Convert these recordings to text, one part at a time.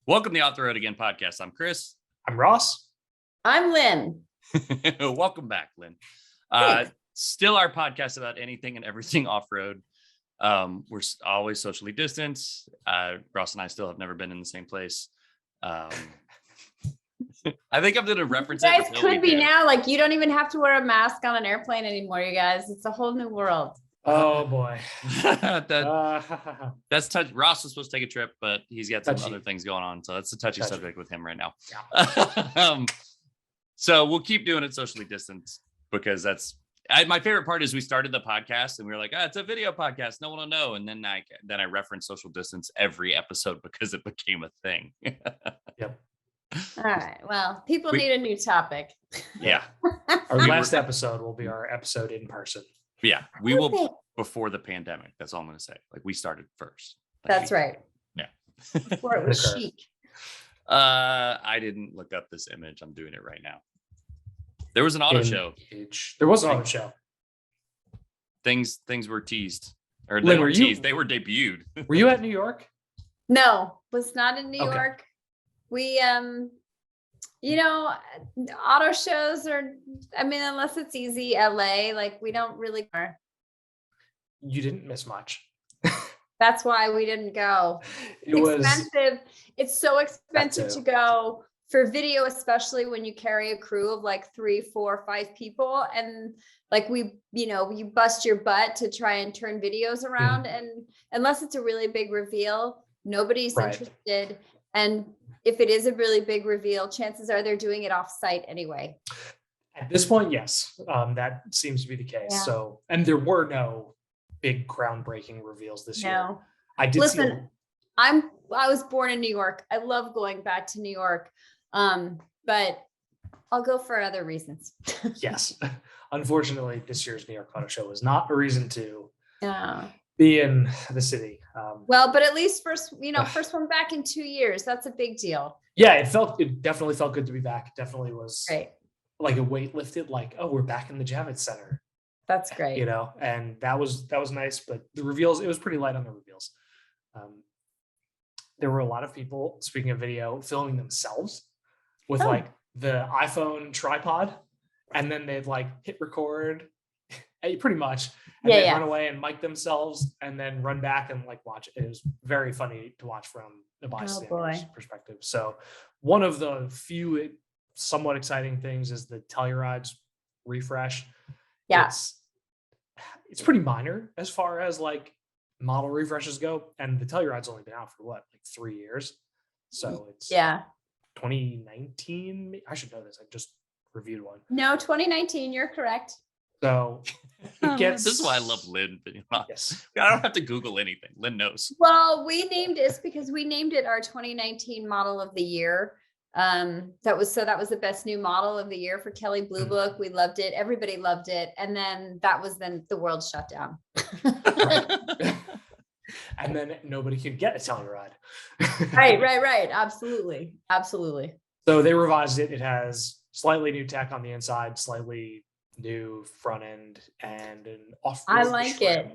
Welcome to the Off the Road Again podcast. I'm Chris. I'm Ross. I'm Lynn. Welcome back, Lynn. Still our podcast about anything and everything off-road. We're always socially distanced. Ross and I still have never been in the same place. I think I'm going to reference you guys could be now. Like, you don't even have to wear a mask on an airplane anymore, you guys. It's a whole new world. Oh boy. That's touch. Ross was supposed to take a trip, but he's got some other things going on, so that's a touchy subject with him right now. Yeah. So we'll keep doing it socially distanced because my favorite part is we started the podcast and we were like, it's a video podcast, no one will know, and then I reference social distance every episode because it became a thing. Yep. All right. Well, people need a new topic. Yeah. Our last episode will be our episode in person. Yeah, we will before the pandemic. That's all I'm going to say. Like, we started first. That's right. Yeah. Before it was chic. I didn't look up this image. I'm doing it right now. There was an auto show. There was an auto show. Things were teased. Or they were teased. They were debuted. Were you at New York? No, was not in New York. We auto shows are, unless it's easy LA, like, we don't really care. You didn't miss much. That's why we didn't go. It's so expensive to go for video, especially when you carry a crew of like 3, 4, 5 people. And like, you bust your butt to try and turn videos around. And unless it's a really big reveal, nobody's interested. And if it is a really big reveal, chances are they're doing it off site anyway. At this point, yes, that seems to be the case. Yeah. So, and there were no big groundbreaking reveals this year. I did. Listen, I was born in New York. I love going back to New York, but I'll go for other reasons. Yes, unfortunately, this year's New York Auto Show was not a reason to be in the city. Well, but at least first one back in 2 years. That's a big deal. Yeah, it definitely felt good to be back. It definitely was like a weight lifted, like, oh, we're back in the Javits Center. That's great. And that was nice, but the reveals, it was pretty light on the reveals. There were a lot of people, speaking of video, filming themselves with like the iPhone tripod, and then they'd like hit record pretty much, and then run away and mic themselves and then run back and like watch it. It was very funny to watch from the bystander's perspective. So one of the few somewhat exciting things is the Telluride's refresh. Yeah. It's pretty minor as far as like model refreshes go. And the Telluride's only been out for like 3 years. So it's 2019. I should know this. I just reviewed one. No, 2019. You're correct. So it gets. This is why I love Lynn. Yes. I don't have to Google anything. Lynn knows. Well, we named it our 2019 model of the year. That was the best new model of the year for Kelley Blue Book. We loved it. Everybody loved it. And then the world shut down. And then nobody could get a Telluride. Right. Absolutely. So they revised it. It has slightly new tech on the inside, slightly new front end, and an off-road I like trim. it.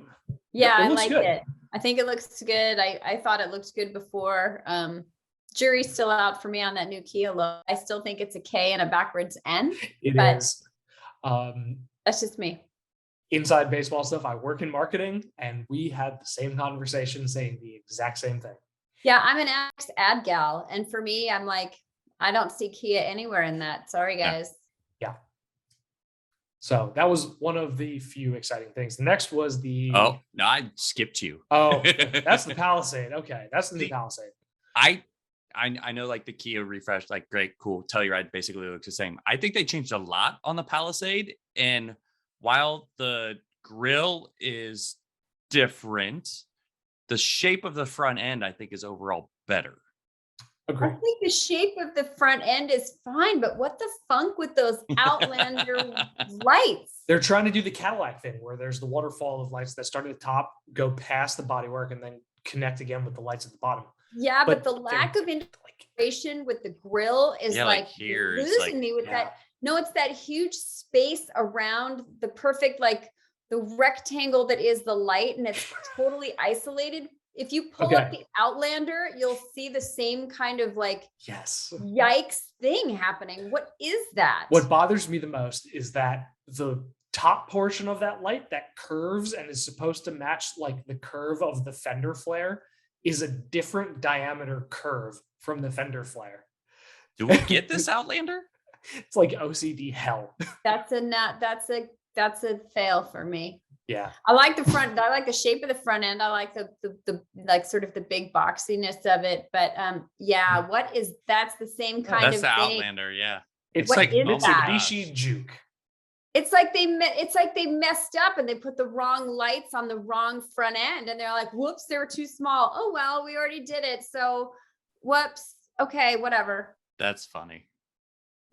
Yeah, I like good. it. I think it looks good. I thought it looked good before. Jury's still out for me on that new Kia logo. I still think it's a K and a backwards N. It is. That's just me. Inside baseball stuff. I work in marketing, and we had the same conversation saying the exact same thing. Yeah, I'm an ad gal, and for me, I'm like, I don't see Kia anywhere in that. Sorry, guys. Yeah. So that was one of the few exciting things. The next was the. Oh no, I skipped you. Oh, that's the Palisade. Okay, that's the new Palisade. I know, like, the Kia refresh, like, great, cool. Telluride basically looks the same. I think they changed a lot on the Palisade, and while the grille is different, the shape of the front end, I think, is overall better. Okay. I think the shape of the front end is fine, but what the funk with those Outlander lights? They're trying to do the Cadillac thing where there's the waterfall of lights that start at the top, go past the bodywork, and then connect again with the lights at the bottom. Yeah, but the lack of integration with the grill is like here losing me with that. No, it's that huge space around the perfect, like the rectangle that is the light, and it's totally isolated. If you pull up the Outlander, you'll see the same kind of like, yikes thing happening. What is that? What bothers me the most is that the top portion of that light that curves and is supposed to match like the curve of the fender flare is a different diameter curve from the fender flare. Do we get this Outlander? It's like OCD hell. That's a fail for me. Yeah. I like the front. I like the shape of the front end. I like the like sort of the big boxiness of it. But yeah, that's the same kind of thing. That's the Outlander, yeah. It's like Mitsubishi Juke. It's like they messed up and they put the wrong lights on the wrong front end, and they're like, whoops, they were too small. Oh well, we already did it. So whoops. Okay, whatever. That's funny.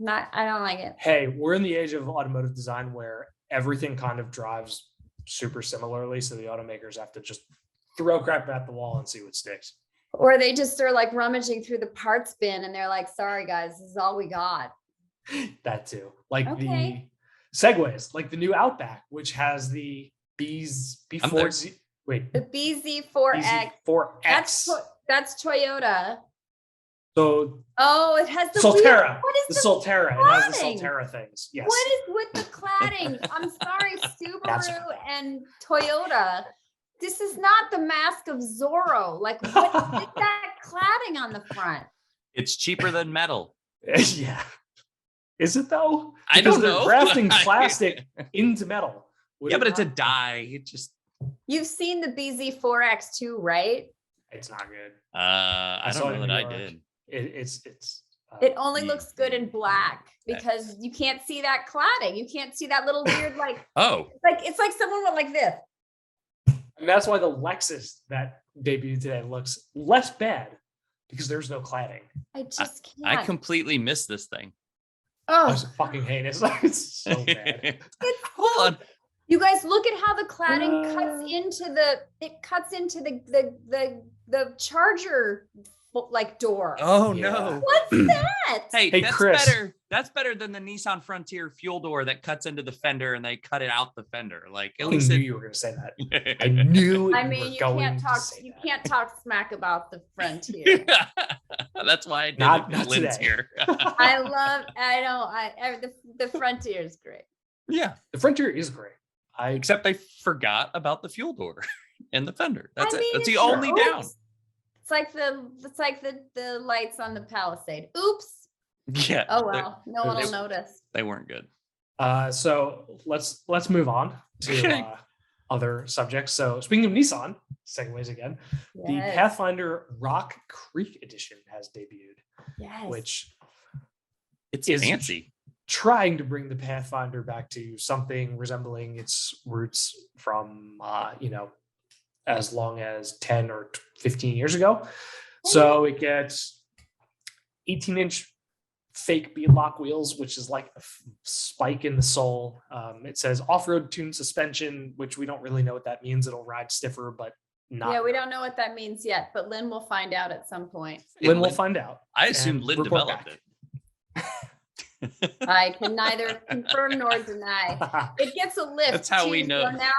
I don't like it. Hey, we're in the age of automotive design where everything kind of drives super similarly, so the automakers have to just throw crap at the wall and see what sticks. Or they just are like rummaging through the parts bin and they're like, sorry guys, this is all we got. That too. Like the Segways, like the new Outback, which has the the BZ4X. BZ4X. That's Toyota. So it has the Solterra. Wheel. What is the Solterra? It has the Solterra things. Yes. What is with the cladding? I'm sorry, Subaru and Toyota. This is not the Mask of Zorro. Like, what is that cladding on the front? It's cheaper than metal. Yeah. Is it though? I don't know. They're grafting plastic into metal. Yeah, but it's a dye. It just. You've seen the BZ4X too, right? It's not good. I don't know that I did. It only looks good in black because you can't see that cladding. You can't see that little weird like. It's like someone went like this. And that's why the Lexus that debuted today looks less bad because there's no cladding. I just can't. I completely missed this thing. Oh, it's fucking heinous. It's so bad. Hold on. You guys look at how the cladding cuts into the charger like door. Oh no. What's that? Hey, that's Chris. better. That's better than the Nissan Frontier fuel door that cuts into the fender and they cut it out the fender. Like at least knew you were going to say that. I knew. You can't talk smack about the Frontier. That's why I did not Lyn's today. here. The Frontier is great. Yeah, the Frontier is great. Except they forgot about the fuel door and the fender. That's it. That's the only down. It's like the lights on the Palisade. Oops. Yeah. Oh well, no one will notice. They weren't good. So let's move on to other subjects. So speaking of Nissan, segues again. Yes. The Pathfinder Rock Creek Edition has debuted. Yes. Which it's fancy. Trying to bring the Pathfinder back to something resembling its roots from as long as 10 or 15 years ago. So it gets 18-inch fake beadlock wheels, which is like a spike in the sole. It says off-road tuned suspension, which we don't really know what that means. It'll ride stiffer, but not. Yeah, we don't know what that means yet, but Lyn will find out at some point. Lyn will find out. I assumed Lyn developed it. I can neither confirm nor deny. It gets a lift. That's how we know. So now,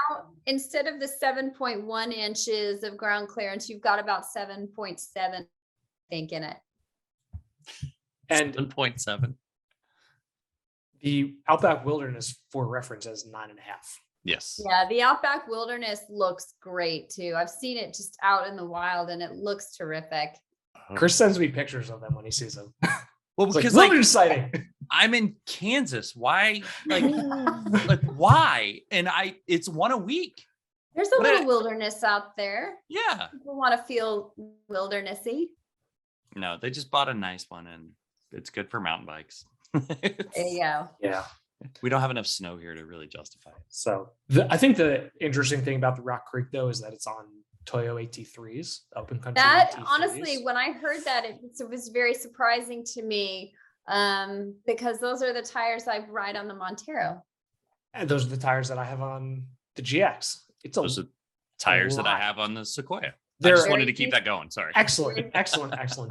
instead of the 7.1 inches of ground clearance, you've got about 7.7, I think, in it. And 7.7. The Outback Wilderness, for reference, has 9.5. Yes. Yeah, the Outback Wilderness looks great too. I've seen it just out in the wild, and it looks terrific. Chris sends me pictures of them when he sees them. Well, because wilderness sighting. I'm in Kansas. Why? Like why? And it's one a week. There's a little wilderness out there. Yeah. People want to feel wildernessy. No, they just bought a nice one, and it's good for mountain bikes. There you go. Yeah. We don't have enough snow here to really justify it. So I think the interesting thing about the Rock Creek, though, is that it's on Toyo AT3s, open country. That AT3s. honestly, when I heard that, it was very surprising to me because those are the tires I ride on the Montero. And those are the tires that I have on the GX. Those are tires that I have on the Sequoia. I just wanted to keep that going. Sorry. Excellent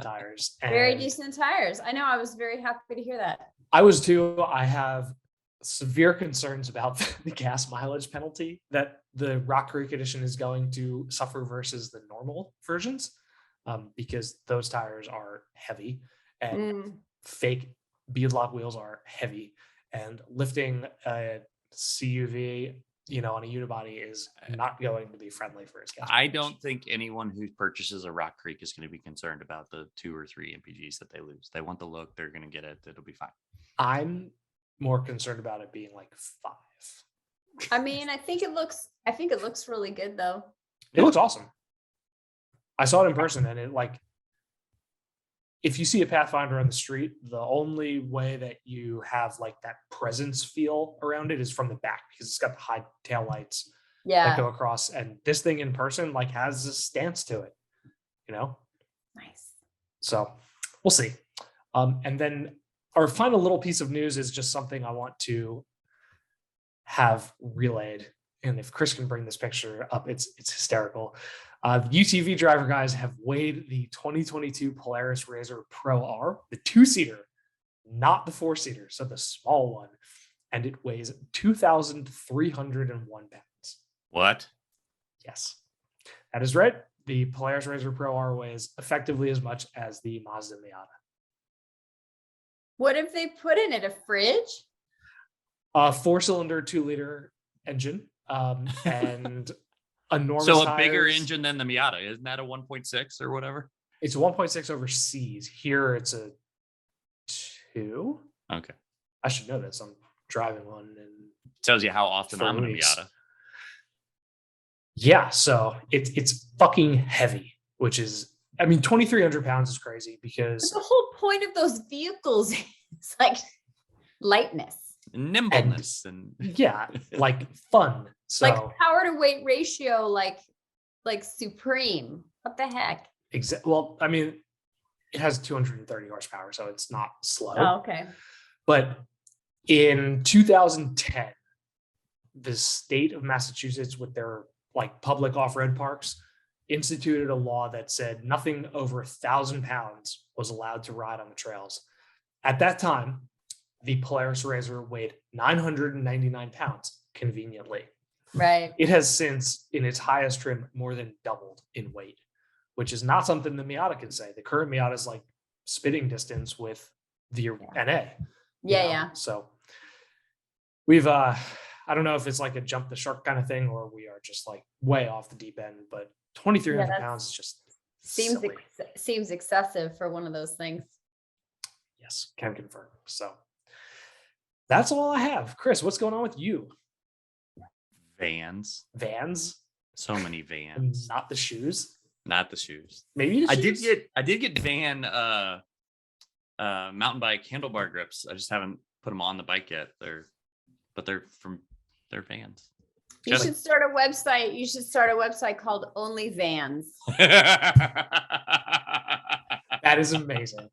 tires. Very decent tires. I know. I was very happy to hear that. I was too. I have severe concerns about the gas mileage penalty that the Rock Creek edition is going to suffer versus the normal versions, because those tires are heavy and fake beadlock wheels are heavy, and lifting a CUV, on a unibody is not going to be friendly for his gas mileage. I don't think anyone who purchases a Rock Creek is going to be concerned about the 2 or 3 MPGs that they lose. They want the look. They're going to get it. It'll be fine. I'm more concerned about it being like 5. I mean, I think it looks really good though. It looks awesome. I saw it in person, and it if you see a Pathfinder on the street, the only way that you have like that presence feel around it is from the back, because it's got the high tail lights that go across, and this thing in person has a stance to it, Nice. So we'll see. And then our final little piece of news is just something I want to have relayed. And if Chris can bring this picture up, it's hysterical. The UTV driver guys have weighed the 2022 Polaris RZR Pro R, the 2-seater, not the 4-seater, so the small one, and it weighs 2,301 pounds. What? Yes, that is right. The Polaris RZR Pro R weighs effectively as much as the Mazda Miata. What if they put in it a fridge? A 4-cylinder, 2-liter engine, and enormous. So a tires. bigger engine than the Miata. Isn't that a 1.6 or whatever? It's a 1.6 overseas. Here it's a 2. Okay. I should know this. I'm driving one, and tells you how often I'm in a Miata. Yeah, so it's fucking heavy, which is, 2,300 pounds is crazy, because the whole point of those vehicles is like lightness, nimbleness, and fun. So like power to weight ratio, like supreme. What the heck? Well, it has 230 horsepower, so it's not slow. Oh, okay. But in 2010, the state of Massachusetts, with their public off-road parks, instituted a law that said nothing over 1,000 pounds was allowed to ride on the trails. At that time, the Polaris RZR weighed 999 pounds, conveniently. Right. It has since, in its highest trim, more than doubled in weight, which is not something the Miata can say. The current Miata is like spitting distance with the NA. Yeah. So we've, I don't know if it's like a jump the shark kind of thing, or we are just way off the deep end, but 2,300 pounds is just seems excessive for one of those things. Yes, can confirm. So that's all I have. Chris, what's going on with you? Vans. So many vans. Not the shoes. Maybe the shoes? I did get van mountain bike handlebar grips. I just haven't put them on the bike yet. They're vans. You should start a website. You should start a website called Only Vans. That is amazing.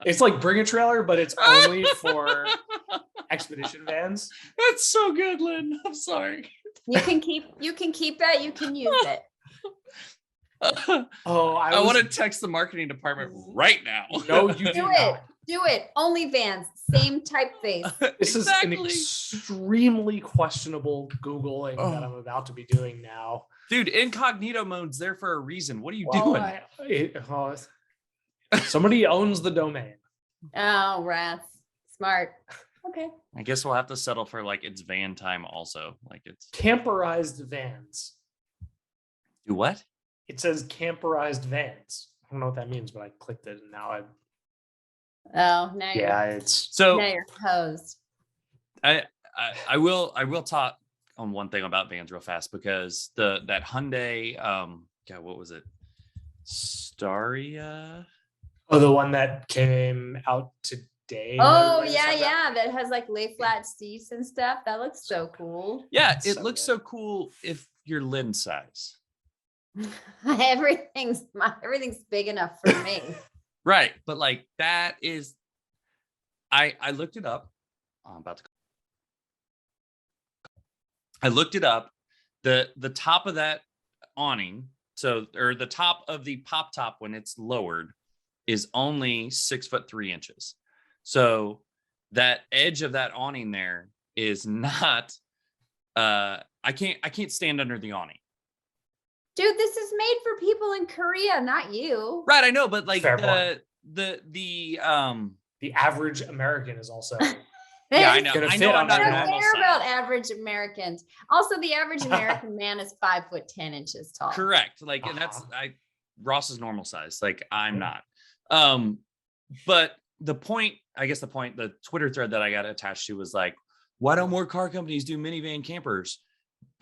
It's like Bring a Trailer, but it's only for expedition vans. That's so good, Lynn. I'm sorry. You can keep that. You can use it. I want to text the marketing department right now. No, you do not. Do it. Only Vans. Same typeface. This is an extremely questionable Googling that I'm about to be doing now. Dude, incognito mode's there for a reason. What are you doing? Somebody owns the domain. Oh, rats. Smart. Okay. I guess we'll have to settle for it's van time also. It's camperized vans. Do what? It says camperized vans. I don't know what that means, but I clicked it and now now you're posed. I will talk on one thing about vans real fast, because that Hyundai what was it? Staria? Oh, the one that came out today. Oh, yeah. That has lay flat seats and stuff. That looks so cool. Yeah, it looks so cool if you're Lynn size. Everything's big enough for me. Right, but that is, I looked it up. I looked it up. The top of that awning, or the top of the pop top when it's lowered, is only 6'3" So that edge of that awning there is not, I can't stand under the awning. Dude, this is made for people in Korea, not you. Right, I know, but like the average American is also yeah, I know. I know I'm not I don't care about average Americans. Also, the average American man is 5'10" tall. Correct. Like, and that's Ross is normal size. Like, I'm not. But the Twitter thread that I got attached to was like, why don't more car companies do minivan campers?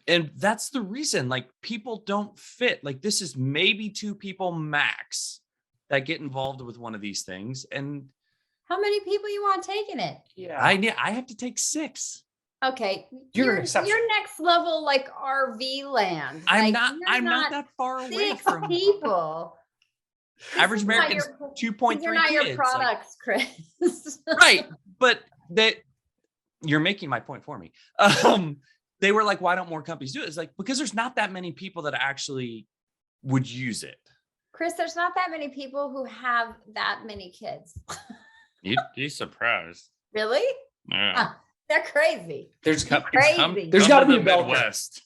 And that's the reason, like, people don't fit. Like, this is maybe 2 people max that get involved with one of these things. And how many people you want taking it? Yeah, I have to take 6. Okay, you're next level, like RV land. I'm like, not that far away from people. Average Americans 2.3 They're not kids. Your products, like, Chris. Right, but that you're making my point for me. They were like, why don't more companies do it? It's like, because there's not that many people that actually would use it. Chris, there's not that many people who have that many kids. You'd be surprised. Really? Yeah. They're crazy. There's got to be a Midwest.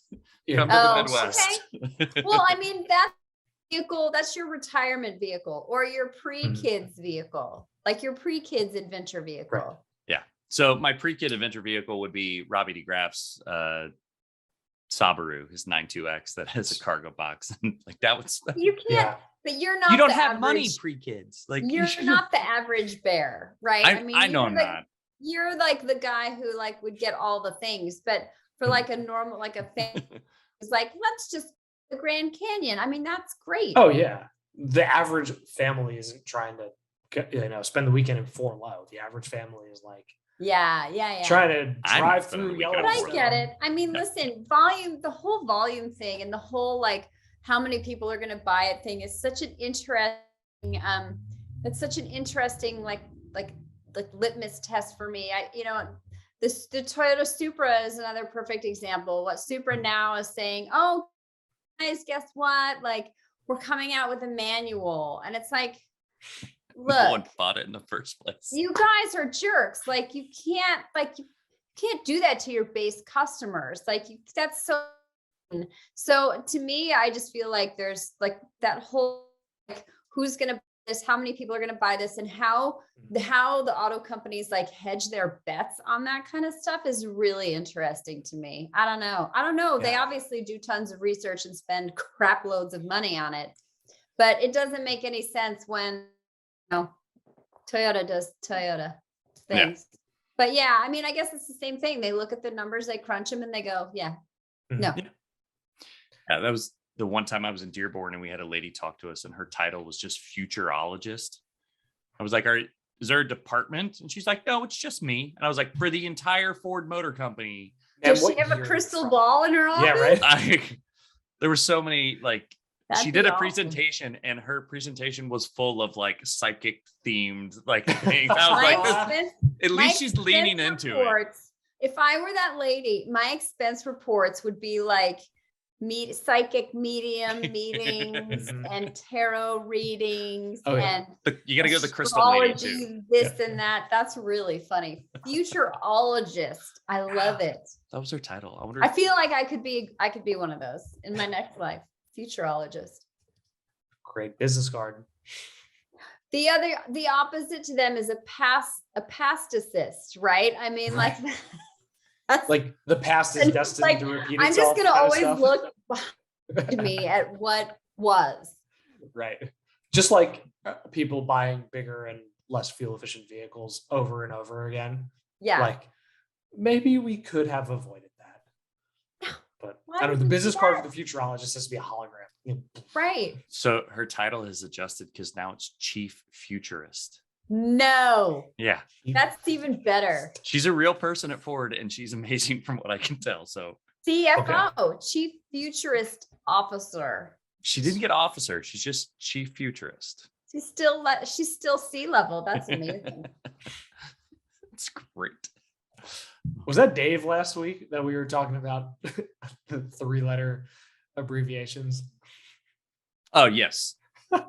Come to the Midwest. Okay. Well, I mean, that vehicle, that's your retirement vehicle or your pre-kids vehicle, like your pre-kids adventure vehicle. Right. Yeah. So my pre-kid adventure vehicle would be Robbie DeGraff's Subaru, his 92X that has a cargo box. And like that was you can't, but you're not. You don't have money pre-kids. Like you're not the average bear, right? I know I'm not. You're like the guy who like would get all the things, but for like a normal, like a family, it's like, let's just the Grand Canyon. I mean, that's great. Oh yeah. The average family isn't trying to, spend the weekend in Fort Low. The average family is like, yeah. trying to drive through Yellowstone. But I get it. I mean, listen, volume, the whole volume thing and the whole like how many people are going to buy it thing is such an interesting, it's such an interesting like litmus test for me. The Toyota Supra is another perfect example. What Supra now is saying, oh guys, guess what? Like we're coming out with a manual, and it's like, look, no one bought it in the first place. You guys are jerks. Like you can't do that to your base customers. That's so to me, I just feel like there's like that whole like who's gonna buy this, how many people are gonna buy this, and how the auto companies like hedge their bets on that kind of stuff is really interesting to me. I don't know. Yeah. They obviously do tons of research and spend crap loads of money on it, but it doesn't make any sense when Toyota does Toyota things. Yeah. But yeah, I mean, I guess it's the same thing. They look at the numbers, they crunch them, and they go, yeah, no. Yeah, that was the one time I was in Dearborn and we had a lady talk to us and her title was just futurologist. I was like, is there a department? And she's like, no, it's just me. And I was like, for the entire Ford Motor Company. Does she have a crystal ball in her office? Yeah, right. There were so many like, That'd she did a awesome. Presentation and her presentation was full of like psychic themed like things. I was like, at least she's leaning into it. If I were that lady, my expense reports would be like psychic medium meetings and tarot readings and you got to go to the crystal lady too. This and that. That's really funny. Futurologist. I love it. That was her title. I feel like I could be one of those in my next life. Futurologist. Great business card. The opposite to them is a pasticist, right? I mean, like like the past is destined to repeat itself. I'm just gonna always look to me at what was. Right. Just like people buying bigger and less fuel efficient vehicles over and over again. Yeah. Like maybe we could have avoided that. But I don't know, the business card for the futurologist has to be a hologram. Right. So her title has adjusted because now it's chief futurist. No. Yeah. That's even better. She's a real person at Ford and she's amazing from what I can tell. So CFO, Chief Futurist Officer. She didn't get officer. She's just chief futurist. She's still C-level. That's amazing. It's great. Was that Dave last week that we were talking about the 3-letter abbreviations? Oh, yes.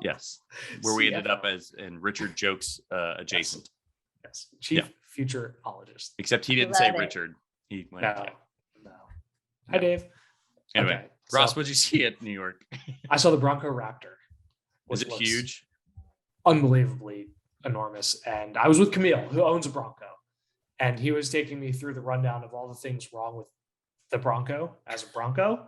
Yes. Where we ended up as in Richard Jokes adjacent. Yes. Chief futurologist. Except he didn't say Richard. He went. No. Hi, Dave. Anyway, Okay, Ross, what'd you see at New York? I saw the Bronco Raptor. Was it huge? Unbelievably enormous. And I was with Camille, who owns a Bronco. And he was taking me through the rundown of all the things wrong with the Bronco as a Bronco.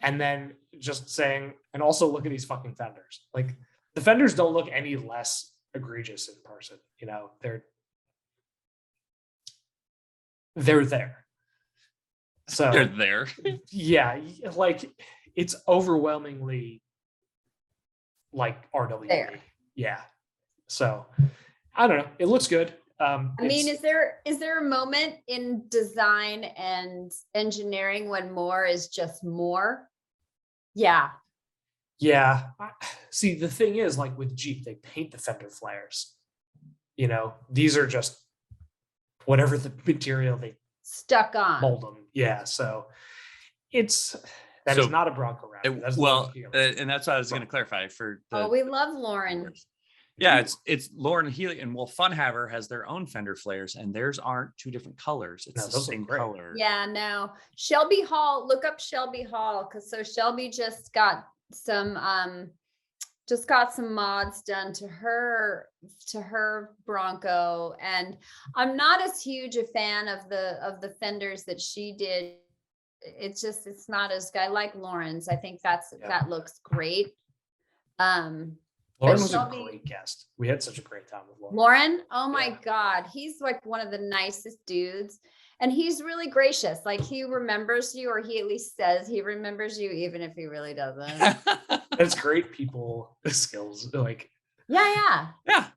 And then just saying, and also look at these fucking fenders. Like, the fenders don't look any less egregious in person. You know, they're there. So they're there. Yeah, like it's overwhelmingly like RWD. There. Yeah. So I don't know. It looks good. I mean, is there a moment in design and engineering when more is just more? Yeah. Yeah. See, the thing is, like with Jeep, they paint the fender flares. You know, these are just whatever the material they stuck on. Mold them. Yeah. So that is not a Bronco Raptor. And that's what I was going to clarify for. We love Lauren. Yeah, it's Lauren Healy, and Funhaver has their own fender flares, and theirs aren't two different colors. It's the same color. Yeah, no. Shelby Hall, look up Shelby Hall, because Shelby just got some mods done to her Bronco, and I'm not as huge a fan of the fenders that she did. It's not as good. I like Lauren's. I think that looks great. Lauren was a great guest. We had such a great time with Lauren. Lauren, oh my God, he's like one of the nicest dudes, and he's really gracious. Like, he remembers you, or he at least says he remembers you, even if he really doesn't. That's great people skills. Like, yeah. I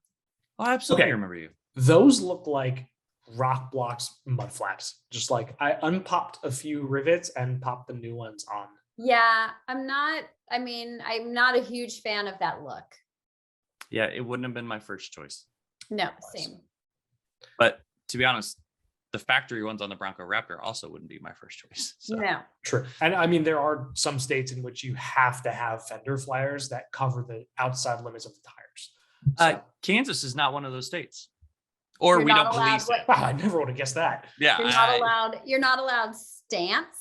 absolutely remember you. Those look like rock blocks, mud flaps. Just like I unpopped a few rivets and popped the new ones on. Yeah, I'm not a huge fan of that look. Yeah, it wouldn't have been my first choice. No, same. But to be honest, the factory ones on the Bronco Raptor also wouldn't be my first choice. So. No. True. And I mean, there are some states in which you have to have fender flares that cover the outside limits of the tires. So, Kansas is not one of those states. Or we don't police it. Wow, I never would have guessed that. Yeah. You're not allowed stance.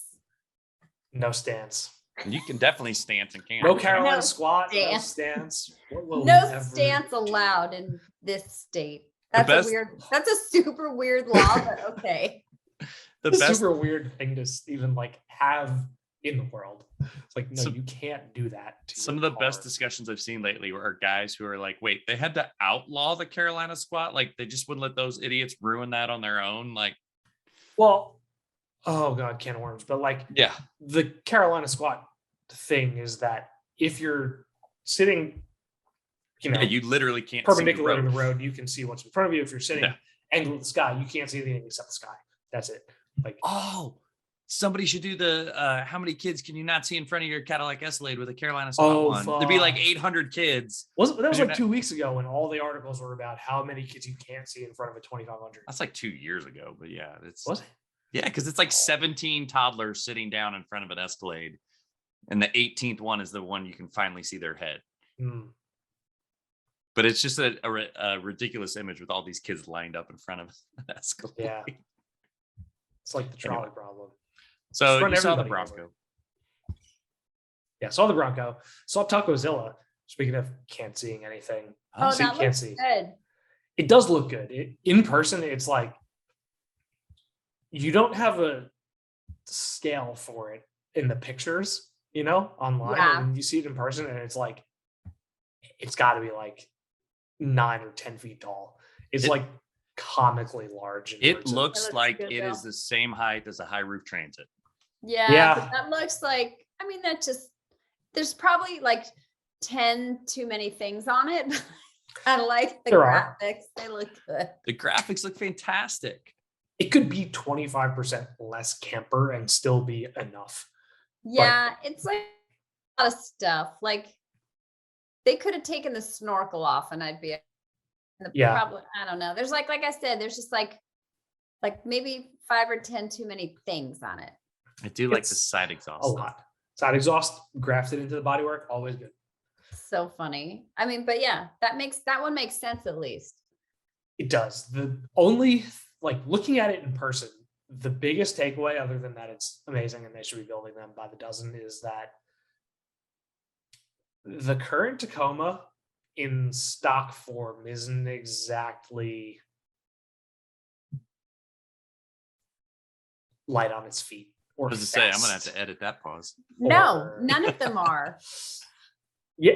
No stance. You can definitely stance in Kansas. No Carolina squat, no stance. No stance allowed in this state. That's a super weird law, but okay. Super weird thing to even like have in the world. It's like, no, you can't do that. Some of the best discussions I've seen lately are guys who are like, wait, they had to outlaw the Carolina squat? Like, they just wouldn't let those idiots ruin that on their own? Like, well, oh God, can of worms. But like, yeah, the Carolina squat thing is that if you're sitting, you literally can't perpendicular to the road, you can see what's in front of you. If you're sitting angled at the sky, you can't see anything except the sky. That's it. Like, somebody should do the how many kids can you not see in front of your Cadillac Escalade with a Carolina squat one? There'd be like 800 kids. That was like 2 weeks ago when all the articles were about how many kids you can't see in front of a 2500. That's like 2 years ago, but yeah, was it? Yeah, because it's like 17 toddlers sitting down in front of an Escalade, and the 18th one is the one you can finally see their head. But it's just a ridiculous image with all these kids lined up in front of an Escalade. Yeah, it's like the trolley problem. So you saw the Bronco. Yeah, saw the Bronco. Saw Tacozilla. Speaking of can't seeing anything. That looks good. It does look good. In person, it's like you don't have a scale for it in the pictures, online. Yeah. And you see it in person, and it's like it's got to be like 9 or 10 feet tall. It's like comically large. It looks like it is the same height as a high roof Transit. Yeah. But that looks like, there's probably like 10 too many things on it. I like the graphics. They look good. The graphics look fantastic. It could be 25% less camper and still be enough. Yeah, it's like a lot of stuff. Like, they could have taken the snorkel off and I'd be probably, I don't know. There's like I said, there's just like maybe 5 or 10 too many things on it. I do like the side exhaust. A lot. Side exhaust grafted into the bodywork, always good. So funny. But yeah, that one makes sense at least. It does. The only, like, looking at it in person, the biggest takeaway, other than that it's amazing and they should be building them by the dozen, is that the current Tacoma in stock form isn't exactly light on its feet. Or I was to say, I'm gonna have to edit that pause. No, none of them are. Yeah,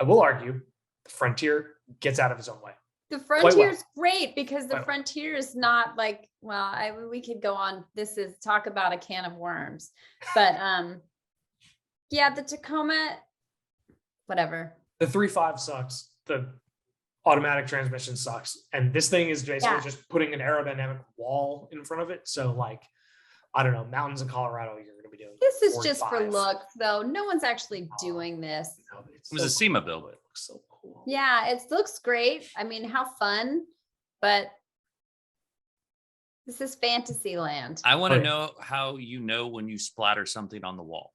I will argue the Frontier gets out of its own way. The Frontier is great because the Frontier is not like, well, we could go on. This is talk about a can of worms, but yeah, the Tacoma, whatever. The 3.5 sucks. The automatic transmission sucks, and this thing is basically just putting an aerodynamic wall in front of it. So, like, I don't know, mountains in Colorado, you're going to be doing. This is 45. Just for looks, though. No one's actually doing this. No, it was a SEMA build. It looks so cool. Yeah, it looks great. I mean, how fun, but this is fantasy land. I want to know how you know when you splatter something on the wall.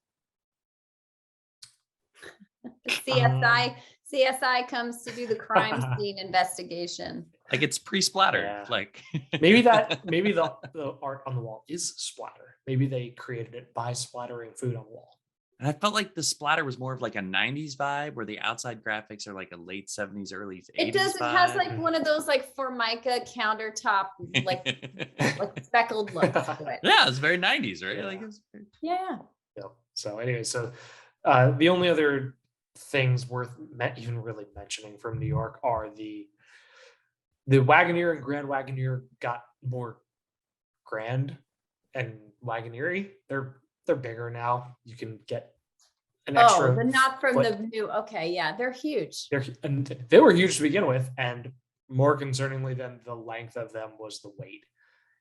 CSI comes to do the crime scene investigation. Like, it's pre-splattered. Yeah. Like maybe the art on the wall is splatter. Maybe they created it by splattering food on the wall. And I felt like the splatter was more of like a 90s vibe, where the outside graphics are like a late 70s, early 80s It does. It has like one of those like Formica countertop, like speckled look to it. Yeah, it's very 90s, right? Yeah. Like yeah. Yep. So anyway, the only other things worth even really mentioning from New York are the Wagoneer and Grand Wagoneer got more grand and Wagoneer-y. They're bigger now. You can get an extra. But not from the new. Okay, yeah, they're huge. They were huge to begin with, and more concerningly than the length of them was the weight.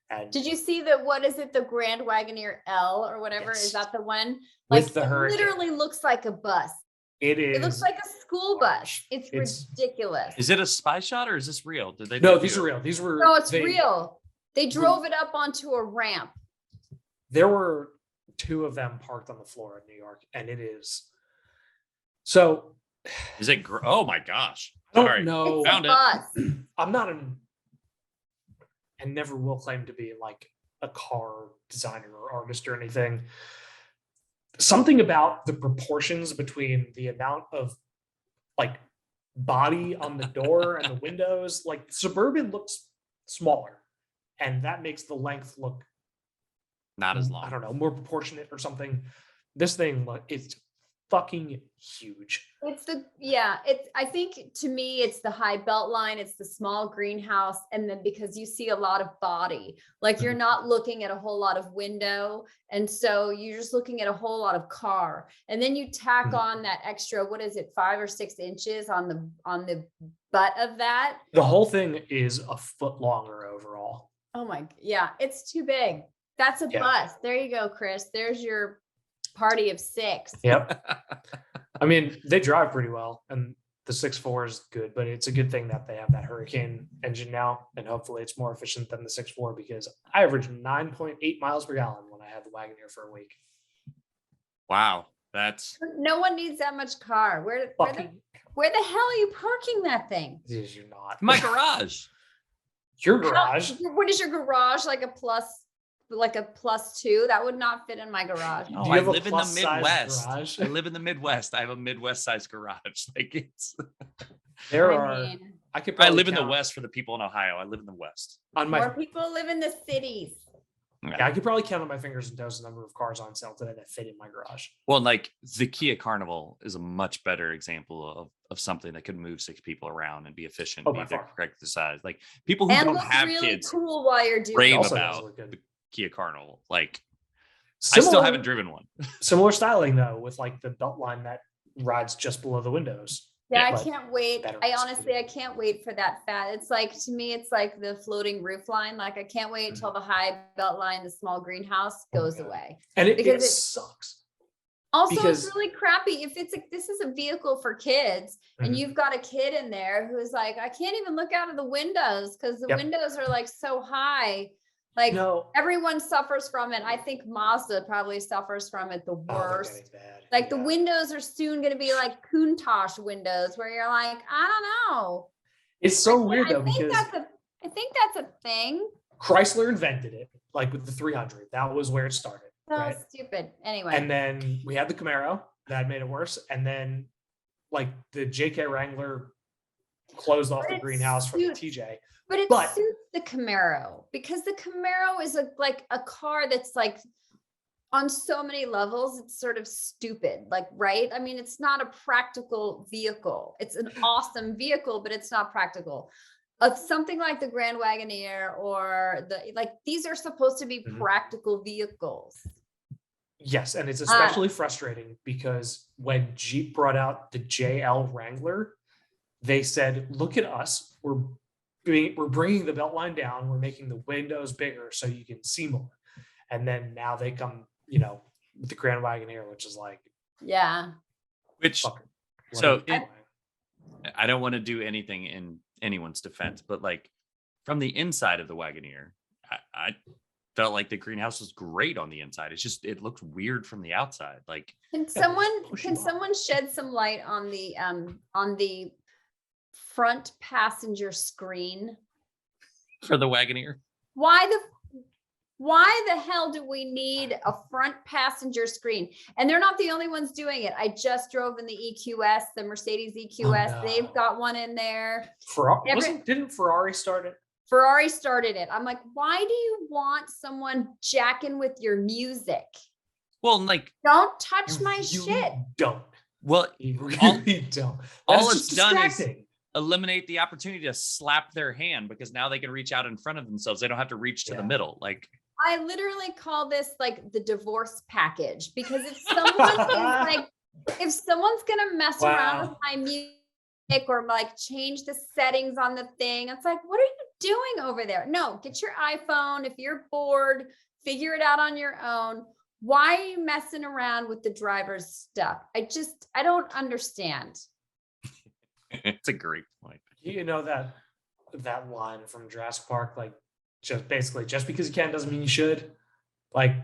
And did you see what is it? The Grand Wagoneer L or whatever? Yes. Is that the one? With like the Hurricane. Literally looks like a bus. It is. It looks like a school bus. It's ridiculous. Is it a spy shot or is this real? Did they? No, these are real. These were. No, it's real. They drove it up onto a ramp. There were 2 of them parked on the floor in New York, and it is. So. Is it? Oh my gosh! I don't know. Found it. I'm not and never will claim to be like a car designer or artist or anything. Something about the proportions between the amount of like body on the door and the windows, like Suburban looks smaller, and that makes the length look not as long. I don't know, more proportionate or something. This thing is fucking huge. I think to me it's the high belt line, it's the small greenhouse, and then because you see a lot of body, like you're not looking at a whole lot of window, and so you're just looking at a whole lot of car, and then you tack on that extra, what is it, 5 or 6 inches on the butt of that. The whole thing is a foot longer overall. Oh my, yeah, it's too big. That's a bus. There you go, Chris. There's your party of 6. Yep. I mean, they drive pretty well, and the 6.4 is good, but it's a good thing that they have that Hurricane engine now, and hopefully it's more efficient than the 6.4, because I averaged 9.8 miles per gallon when I had the Wagoneer for a week. Wow, that's no one needs that much car. Where the hell are you parking that thing? You're not. My garage. Your garage. What is your garage, like a +2? That would not fit in my garage. Oh, I live in the Midwest. I live in the Midwest. I have a Midwest sized garage. Like it's I live in the West for the people in Ohio. I live in the West. More people live in the cities. Yeah, I could probably count on my fingers and toes the number of cars on sale today that fit in my garage. Well, like the Kia Carnival is a much better example of something that could move 6 people around and be efficient, be the correct size. Like people who don't have really kids cool while you're doing rave about the Kia Carnival. Like I still haven't driven one. Similar styling though, with like the belt line that rides just below the windows. Yeah, I can't wait. I can't wait for that fat. It's like, to me, it's like the floating roof line. Like I can't wait until the high belt line, the small greenhouse goes away. And it sucks. Also, it's really crappy. If this is a vehicle for kids and you've got a kid in there who's like, I can't even look out of the windows because the windows are like so high. Like everyone suffers from it. I think Mazda probably suffers from it the worst. Like the windows are soon going to be like Countach windows where you're like, I don't know. It's so weird though, because I think that's a thing. Chrysler invented it, like with the 300. That was where it started. So right? stupid. Anyway. And then we had the Camaro that made it worse. And then like the JK Wrangler closed off the greenhouse for the TJ. But it suits the Camaro, because the Camaro is like a car that's like on so many levels, it's sort of stupid, like, right? I mean, it's not a practical vehicle. It's an awesome vehicle, but it's not practical. Something like the Grand Wagoneer or these are supposed to be practical vehicles. Yes, and it's especially frustrating because when Jeep brought out the JL Wrangler, they said, look at us, we're bringing the belt line down, we're making the windows bigger so you can see more. And then now they come, with the Grand Wagoneer, which is like, I don't want to do anything in anyone's defense, but like from the inside of the Wagoneer, I felt like the greenhouse was great on the inside. It's just, it looked weird from the outside. Like, can someone shed some light on the front passenger screen for the Wagoneer? Why the hell do we need a front passenger screen? And they're not the only ones doing it. I just drove in the EQS, the Mercedes EQS. Oh, no. They've got one in there. Didn't Ferrari start it? Ferrari started it. I'm like, why do you want someone jacking with your music? Well, like, don't touch my shit. Don't. Well, you really don't. All it's done is eliminate the opportunity to slap their hand, because now they can reach out in front of themselves. They don't have to reach to the middle. Like, I literally call this like the divorce package, because if someone's gonna mess around with my music or like change the settings on the thing, it's like, what are you doing over there? No, get your iPhone. If you're bored, figure it out on your own. Why are you messing around with the driver's stuff? I don't understand. It's a great point. You know that line from Jurassic Park, like, just because you can doesn't mean you should. Like,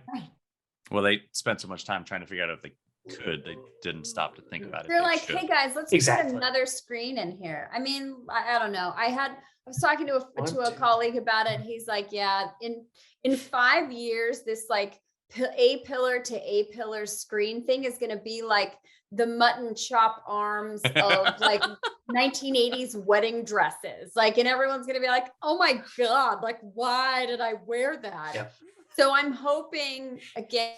well, they spent so much time trying to figure out if they could, they didn't stop to think about it. They're like, hey guys, let's put another screen in here. I mean, I don't know. I was talking to a colleague about it. He's like, yeah, in 5 years, this like A pillar to A pillar screen thing is going to be like the mutton chop arms of like 1980s wedding dresses. Like, and everyone's going to be like, oh my God, like, why did I wear that? Yep. So I'm hoping, again,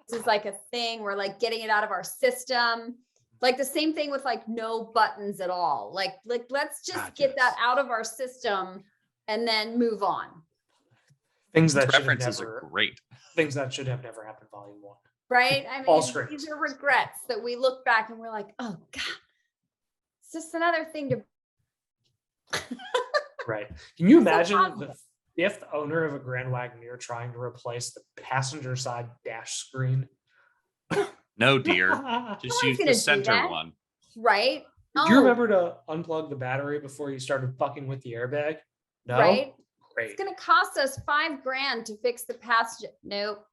this is like a thing. We're like getting it out of our system. Like the same thing with like no buttons at all. Like let's just get that out of our system and then move on. Things that references are great. Things that should have never happened. Volume 1. Right? I mean, these are regrets that we look back and we're like, oh God, it's just another thing to. Right. Can you imagine the fifth owner of a Grand Wagoneer trying to replace the passenger side dash screen? No, dear. Just use the center one. Right. Do you remember to unplug the battery before you started fucking with the airbag? No. Right. Great. It's going to cost us $5,000 to fix the passenger. Nope.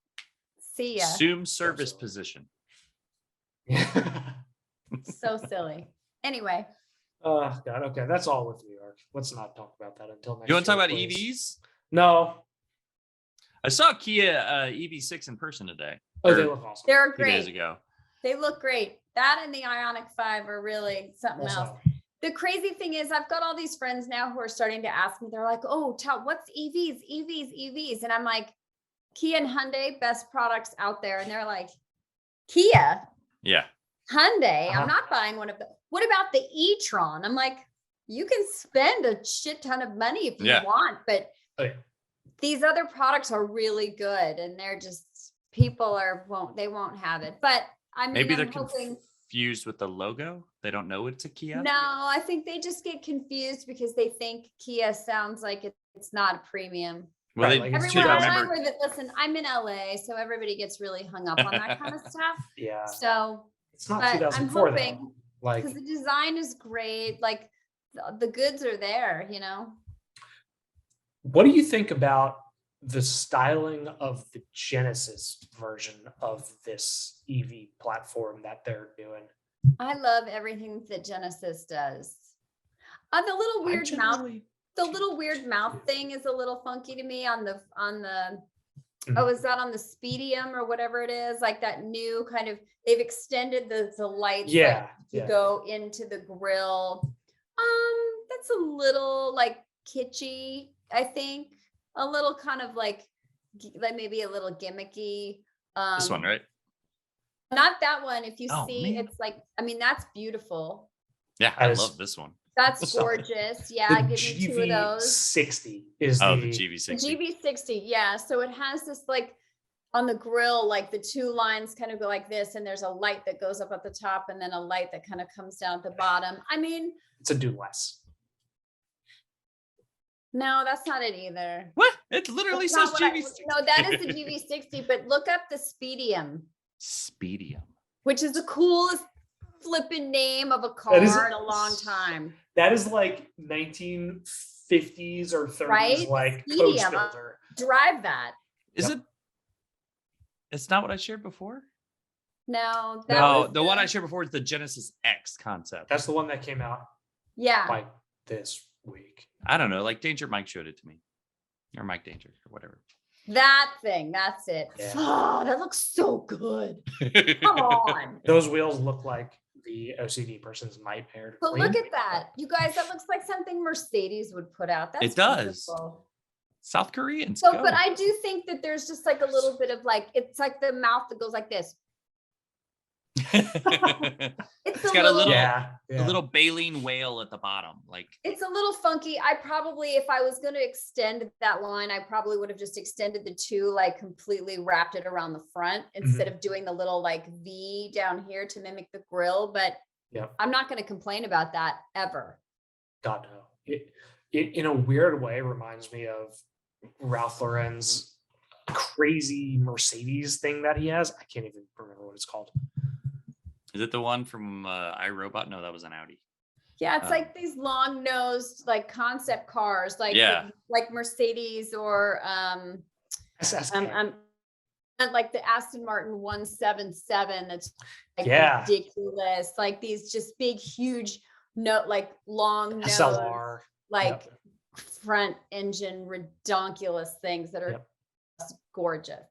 See ya. Assume service position. So silly. Anyway. God. Okay. That's all with New York. Let's not talk about that until next. You want to talk about please. EVs? No. I saw Kia EV6 in person today. Oh, they look awesome. They're great. 2 days ago. They look great. That and the Ioniq 5 are really something else. The crazy thing is I've got all these friends now who are starting to ask me, they're like, oh, what's EVs? And I'm like, Kia and Hyundai, best products out there. And they're like, Kia? Yeah. Hyundai? I'm not buying one of them. What about the e-tron? I'm like, you can spend a shit ton of money if you want, but these other products are really good. And they're just, people won't have it. But I mean, maybe they're confused with the logo. They don't know it's a Kia. No, I think they just get confused because they think Kia sounds like it's not a premium. Well, listen, I'm in LA, so everybody gets really hung up on that kind of stuff. Yeah. So it's not 2004 though. Like, because the design is great, like the goods are there, What do you think about the styling of the Genesis version of this EV platform that they're doing? I love everything that Genesis does. The little weird mouth. The little weird mouth thing is a little funky to me on the is that on the Speedium or whatever it is? Like that new kind of, they've extended the lights to go into the grill. That's a little like kitschy, I think. A little kind of like maybe a little gimmicky. This one, right? Not that one. If you see, it's like, I mean, that's beautiful. Yeah, I love this one. That's gorgeous. Yeah, give me 2 of those. GV60 is the GV60. The GV60, yeah. So it has this like on the grill, like the 2 lines kind of go like this, and there's a light that goes up at the top, and then a light that kind of comes down at the bottom. I mean, it's a do less. No, that's not it either. What? It literally says GV60. No, that is the GV60. But look up the Speedium. Speedium, which is the coolest flipping name of a car in a long time. That is like 1950s or 30s, right? Like coach builder. Drive that. Is it? It's not what I shared before. No, the one I shared before is the Genesis X concept. That's the one that came out. Yeah, like this week. I don't know. Like Danger Mike showed it to me, or Mike Danger, or whatever. That thing, that's it. Yeah. Oh, that looks so good. Come on. Those wheels look like the OCD person's nightmare. But look at that. You guys, that looks like something Mercedes would put out. That's it does. Beautiful. South Koreans. So, but I do think that there's just like a little bit of like, it's like the mouth that goes like this. It's got a little baleen whale at the bottom. Like it's a little funky. I probably, if I was going to extend that line, I probably would have just extended the 2, like completely wrapped it around the front instead of doing the little like V down here to mimic the grill. But I'm not going to complain about that ever. God no. It in a weird way reminds me of Ralph Lauren's crazy Mercedes thing that he has. I can't even remember what it's called. Is it the one from iRobot? No, that was an Audi. Yeah, it's like these long-nosed, like concept cars, like Mercedes or like the Aston Martin 177. That's like ridiculous. Like these just big, huge, like long nose, SLR, like front engine, redonkulous things that are just gorgeous.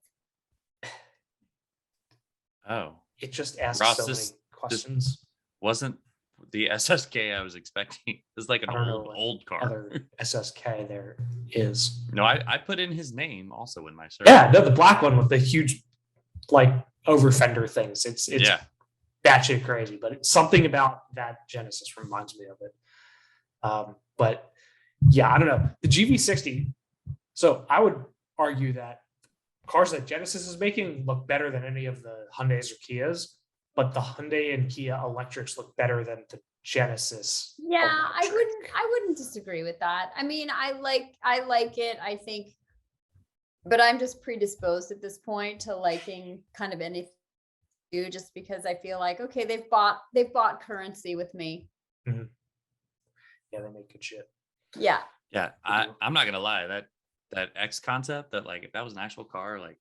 Oh. It just asks Ross, so many questions. Wasn't the SSK I was expecting? It's like an old car. Other SSK there is. No, I put in his name also in my search. Yeah, no, the black one with the huge, like over fender things. It's batshit crazy, but it's something about that Genesis reminds me of it. But yeah, I don't know. The GV60. So I would argue that cars that Genesis is making look better than any of the Hyundais or Kias, but the Hyundai and Kia electrics look better than the Genesis. Yeah, I wouldn't disagree with that. I mean, I like it, I think, but I'm just predisposed at this point to liking kind of anything just because I feel like, okay, they've bought currency with me. Mm-hmm. Yeah, they make good shit. Yeah. Yeah, I'm not gonna lie, that X concept, that like if that was an actual car, like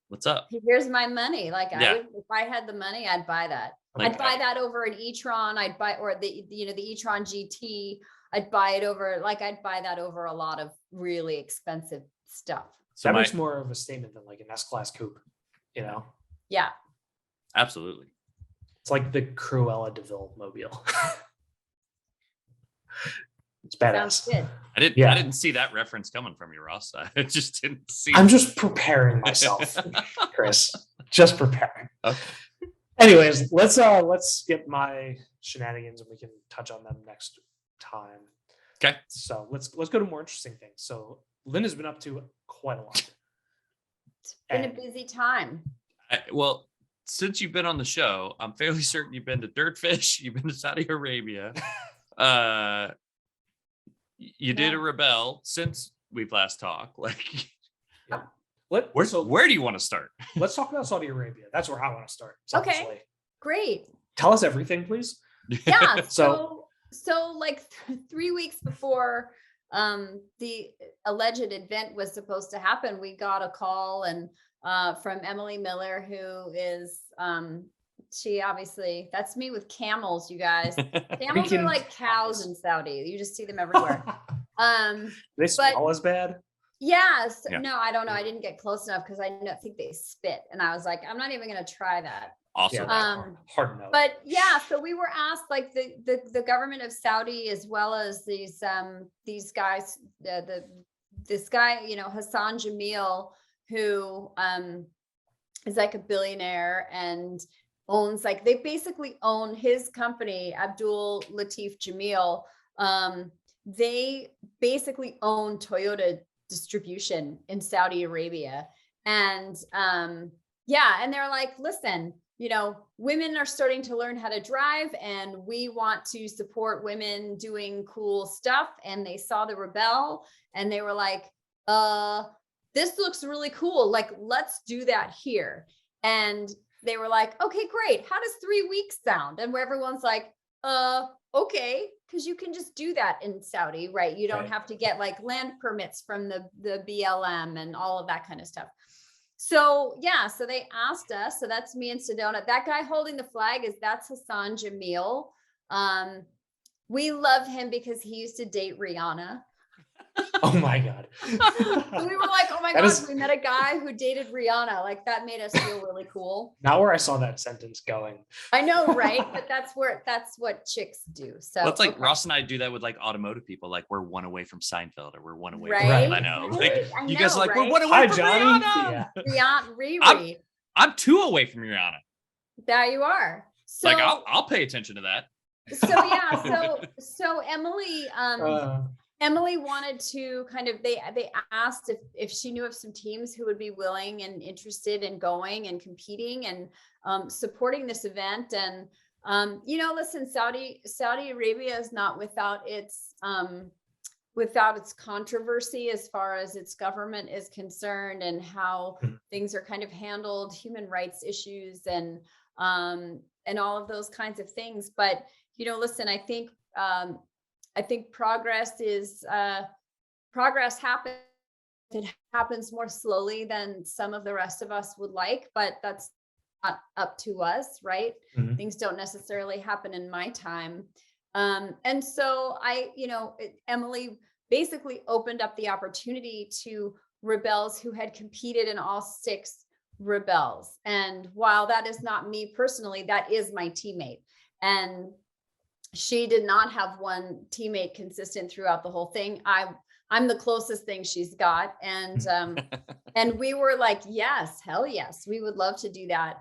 what's up? Here's my money. Like I would, if I had the money, I'd buy that. Like, I'd buy that over an e-tron. I'd buy, or the e-tron GT. I'd buy it over, I'd buy that over a lot of really expensive stuff. So that makes more of a statement than like an S-Class coupe, Yeah. Absolutely. It's like the Cruella DeVille mobile. It's badass. I didn't see that reference coming from you, Ross. I just didn't see. I'm just preparing myself, Chris. Just preparing. Okay. Anyways, let's skip my shenanigans and we can touch on them next time. Okay. So let's go to more interesting things. So Lyn has been up to quite a lot. It's been a busy time. Well, since you've been on the show, I'm fairly certain you've been to Dirtfish, you've been to Saudi Arabia. You did a Rebelle since we've last talked. Where do you want to start? Let's talk about Saudi Arabia. That's where I want to start. Okay, great. Tell us everything, please. Yeah. So like 3 weeks before the alleged event was supposed to happen, we got a call and from Emily Miller, who is she obviously, that's me with camels, you guys. Camels are like cows in Saudi. You just see them everywhere. They smell as bad? Yes. Yeah. No, I don't know. I didn't get close enough because I think they spit. And I was like, I'm not even going to try that. Also, hard no. But yeah, so we were asked, like the government of Saudi, as well as these guys, this guy, you know, Hassan Jameel, who is like a billionaire and owns, like, they basically own his company, Abdul Latif Jameel. They basically own Toyota distribution in Saudi Arabia. And yeah, and they're like, listen, you know, women are starting to learn how to drive and we want to support women doing cool stuff. And they saw the Rebelle and they were like, this looks really cool. Like, let's do that here. And they were like, okay, great. How does 3 weeks sound? And where everyone's like, okay, because you can just do that in Saudi, right? You don't have to get like land permits from the BLM and all of that kind of stuff. So yeah, so they asked us, so that's me and Sedona. That guy holding the flag that's Hassan Jameel. We love him because he used to date Rihanna. Oh my God. We were like, oh my God, we met a guy who dated Rihanna. Like, that made us feel really cool. Not where I saw that sentence going. I know, right? But that's what chicks do. So well, it's like Ross and I do that with like automotive people. Like, we're one away from Seinfeld, or we're one away from I know. Like, you guys are like, we're one away Hi, from Johnny. Rihanna. Yeah. Riri. I'm 2 away from Rihanna. There you are. So, like, I'll pay attention to that. So yeah, so Emily wanted to kind of, they asked if she knew of some teams who would be willing and interested in going and competing and supporting this event. And, you know, listen, Saudi Arabia is not without its controversy as far as its government is concerned and how things are kind of handled, human rights issues and all of those kinds of things. But, you know, listen, I think progress happens. It happens more slowly than some of the rest of us would like, but that's not up to us, right? Mm-hmm. Things don't necessarily happen in my time. And so Emily basically opened up the opportunity to Rebelles who had competed in all 6 Rebelles. And while that is not me personally, that is my teammate. And she did not have one teammate consistent throughout the whole thing. I'm the closest thing she's got. And, and we were like, yes, hell yes, we would love to do that.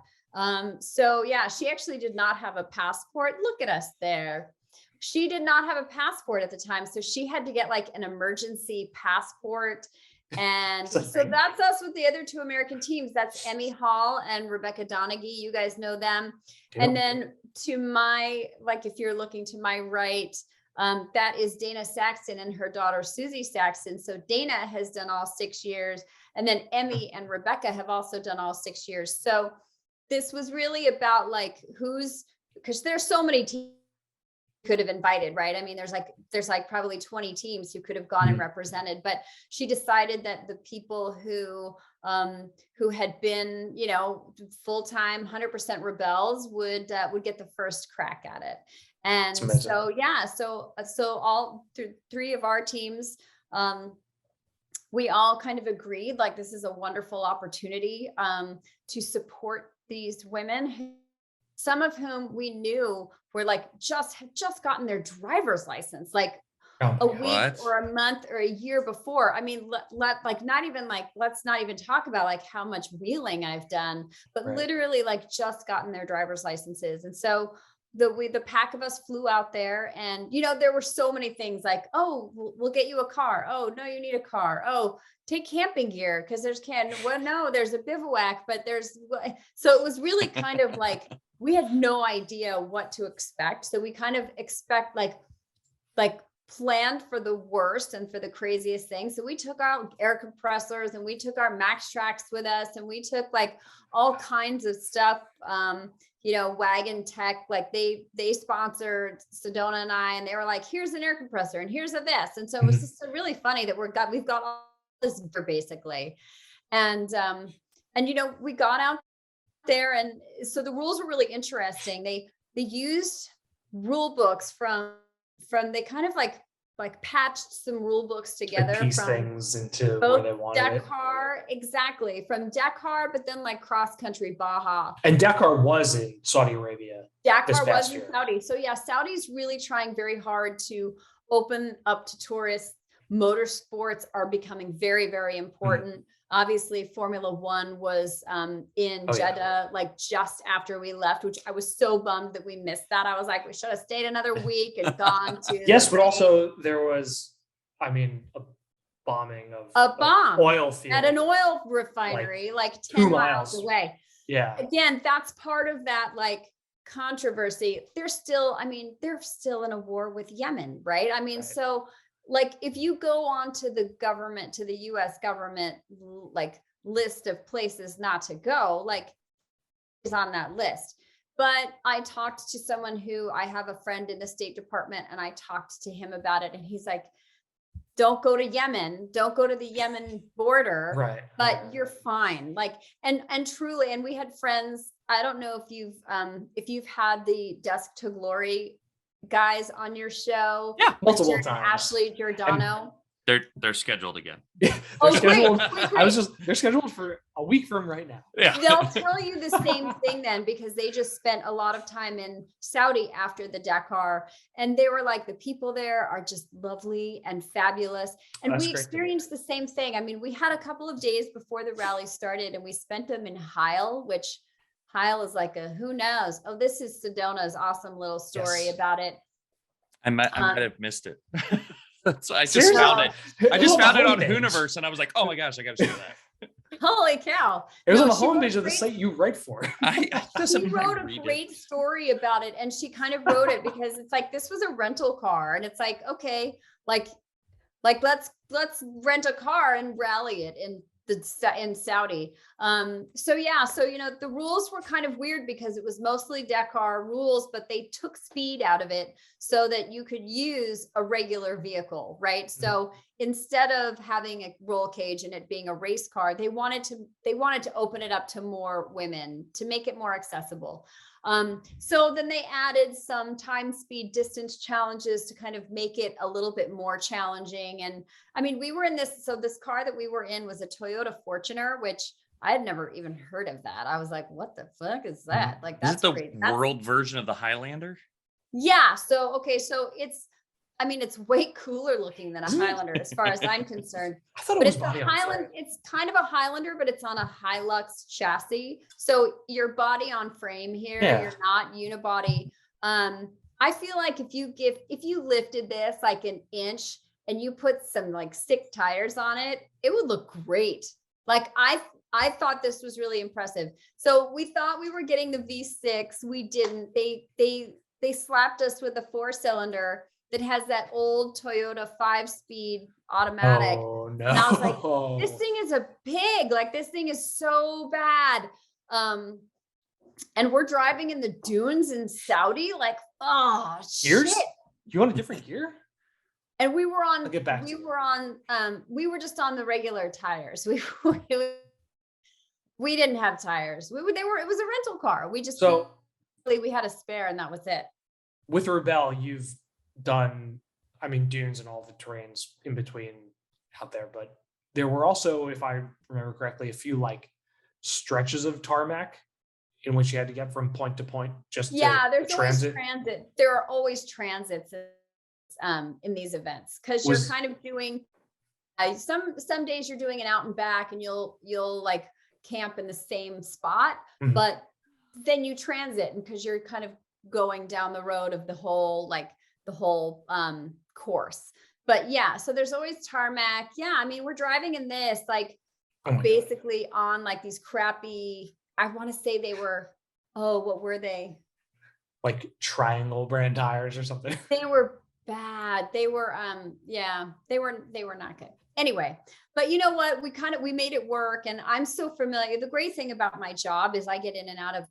So yeah, she actually did not have a passport. Look at us there. She did not have a passport at the time. So she had to get like an emergency passport. And so that's us with the other 2 American teams. That's Emmy Hall and Rebecca Donaghy. You guys know them. Yep. And then to my, like, if you're looking to my right, that is Dana Saxton and her daughter, Susie Saxton. So Dana has done all 6 years. And then Emmy and Rebecca have also done all 6 years. So this was really about like because there's so many teams could have invited, right? I mean, there's like probably 20 teams who could have gone and represented, but she decided that the people who had been, you know, full-time 100% Rebelles would get the first crack at it. And so, yeah, so all 3 of our teams, we all kind of agreed, like, this is a wonderful opportunity to support these women, some of whom we knew were like just gotten their driver's license like a week or a month or a year before. I mean, let's not even talk about like how much wheeling I've done, but literally like just gotten their driver's licenses. And so the pack of us flew out there, and you know, there were so many things like, oh, we'll get you a car. Oh no, you need a car. Oh, take camping gear because there's a bivouac, but so it was really kind of like we had no idea what to expect. So we kind of expect like planned for the worst and for the craziest things. So we took our air compressors and we took our Max Tracks with us, and we took like all kinds of stuff. You know, Wagon Tech, like they sponsored Sedona and I, and they were like, here's an air compressor and here's a this. And so it was just really funny that we've got all this gear basically. And you know, we got out there. And so the rules were really interesting. They used rule books from they kind of like patched some rule books together piece from things into both where they wanted Dakar, exactly, from Dakar, but then like cross country Baja. And Dakar was in Saudi Arabia. Dakar was in Saudi. So yeah, Saudi's really trying very hard to open up to tourists. Motorsports are becoming very, very important. Obviously, Formula One was in Jeddah, like just after we left, which I was so bummed that we missed that. I was like, we should have stayed another week and gone to. Yes, but also there was, I mean, a bombing of a bomb oil field at an oil refinery, like 10 miles away. Yeah. Again, that's part of that like controversy. They're still in a war with Yemen, right? I mean, so like if you go on to the government, to the US government, like list of places not to go, like is on that list. But I talked to someone who I have a friend in the State Department, and I talked to him about it. And he's like, don't go to Yemen, don't go to the Yemen border, but you're fine. Like, and truly, and we had friends, I don't know if you've had the Dusk to Glory guys on your show. Yeah, multiple times. Ashley Giordano. They're scheduled again. They're scheduled for a week from right now. Yeah. They'll tell you the same thing then, because they just spent a lot of time in Saudi after the Dakar, and they were like, the people there are just lovely and fabulous. And we experienced the same thing. I mean, we had a couple of days before the rally started, and we spent them in Heil, which Heil is like a who knows. Oh, this is Sedona's awesome little story about it. I might have missed it. So I just found it. I just found it on Hooniverse, and I was like, "Oh my gosh, I got to see that!" Holy cow! It was on the homepage of the site you write for. She wrote a great story about it, and she kind of wrote it because it's like this was a rental car, and it's like, okay, like let's rent a car and rally it in Saudi. So the rules were kind of weird because it was mostly Dakar rules, but they took speed out of it so that you could use a regular vehicle, right? So instead of having a roll cage and it being a race car, they wanted to open it up to more women, to make it more accessible. So then they added some time, speed, distance challenges to kind of make it a little bit more challenging. And I mean, we were in this car that we were in was a Toyota Fortuner, which I had never even heard of that. I was like, what the fuck is that? Like, that's the world version of the Highlander. Yeah. So it's way cooler looking than a Highlander as far as I'm concerned. I thought it was body on Highlander. It's kind of a Highlander, but it's on a Hilux chassis. So your body on frame here, you're not unibody. I feel like if you lifted this like an inch and you put some like stick tires on it, it would look great. Like I thought this was really impressive. So we thought we were getting the V6. We didn't. They slapped us with a 4-cylinder that has that old Toyota 5-speed automatic. Oh no. And I was like, this thing is a pig. Like, this thing is so bad. And we're driving in the dunes in Saudi. Like, oh, gears? Shit. You want a different gear? And we were on, we were just on the regular tires. We didn't have tires. It was a rental car. We had a spare, and that was it. With Rebelle, you've done, I mean, dunes and all the terrains in between out there, but there were also, if I remember correctly, a few like stretches of tarmac in which you had to get from point to point there's transit. Always transit. There are always transits in these events, because you're kind of doing some days you're doing an out and back, and you'll like camp in the same spot, but then you transit, and because you're kind of going down the road of the whole course. But yeah, so there's always tarmac. Yeah, I mean, we're driving in this like basically on like these crappy, I want to say they were, what were they? Like Triangle brand tires or something. They were bad. They were they were not good. Anyway, but you know what? We made it work, and I'm so familiar. The great thing about my job is I get in and out of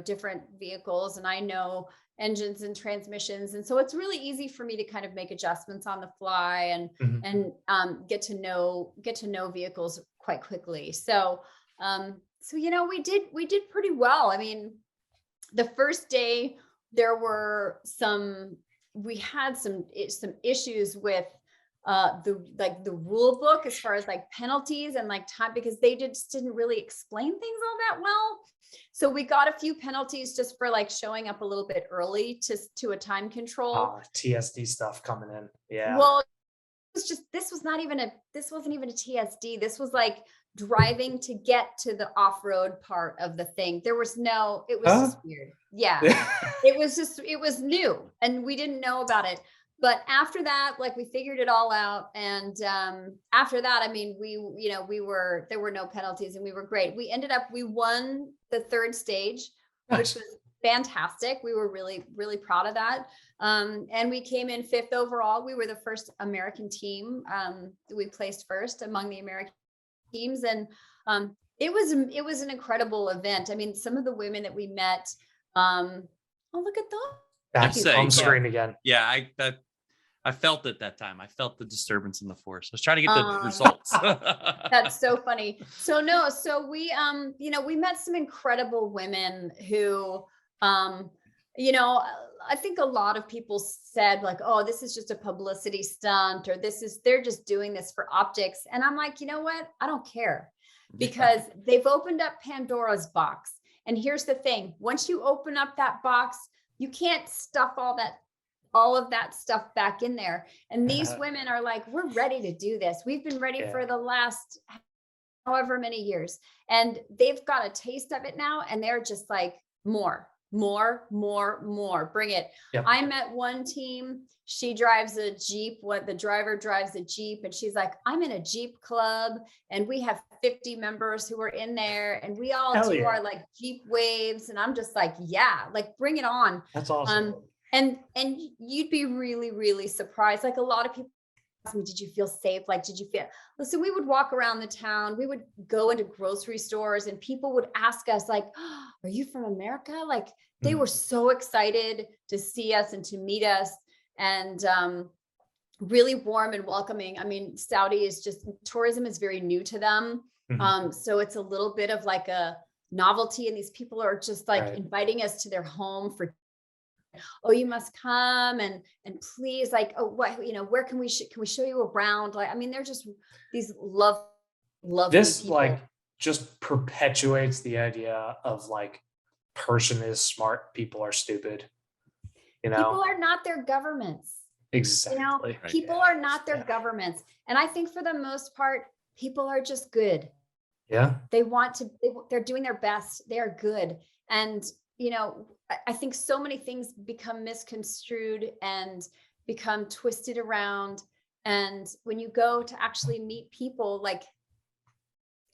different vehicles, and I know engines and transmissions, and so it's really easy for me to kind of make adjustments on the fly and get to know vehicles quite quickly. So So, you know, we did pretty well. I mean, the first day we had some issues with the rule book as far as like penalties and like time, because they just didn't really explain things all that well. So we got a few penalties just for like showing up a little bit early to a time control. TSD stuff coming in. Yeah. Well, this wasn't even a TSD. This was like driving to get to the off-road part of the thing. It was just weird. Yeah. it was new and we didn't know about it. But after that, like we figured it all out. And after that, I mean, there were no penalties and we were great. We won the third stage, which was fantastic. We were really, really proud of that. And we came in 5th overall. We were the first American team. We placed first among the American teams. And it was an incredible event. I mean, some of the women that we met, oh, look at those. Back on screen again. Yeah, I felt it that time. I felt the disturbance in the force. I was trying to get the results. That's so funny. So we, we met some incredible women who, I think a lot of people said like, oh, this is just a publicity stunt, or they're just doing this for optics. And I'm like, you know what? I don't care, because they've opened up Pandora's box. And here's the thing. Once you open up that box, you can't stuff all of that stuff back in there. And these women are like, we're ready to do this. We've been ready for the last however many years. And they've got a taste of it now. And they're just like, more, bring it. Yep. I met one team. She drives a Jeep. The driver drives a Jeep. And she's like, I'm in a Jeep club. And we have 50 members who are in there. And we all do our like Jeep waves. And I'm just like, yeah, like bring it on. That's awesome. And you'd be really, really surprised. Like a lot of people ask me, did you feel safe? Like, did you feel, listen, we would walk around the town, we would go into grocery stores and people would ask us like, oh, are you from America? Like they were so excited to see us and to meet us, and really warm and welcoming. I mean, tourism is very new to them. So it's a little bit of like a novelty, and these people are just like inviting us to their home for, oh, you must come and please, like, oh, what, where can we show you around? Like, I mean, they're just these love this people. Like just perpetuates the idea of like person is smart, people are stupid. People are not their governments. Exactly. People are not their governments. And I think for the most part, people are just good. Yeah. They're doing their best. They are good. And I think so many things become misconstrued and become twisted around. And when you go to actually meet people, like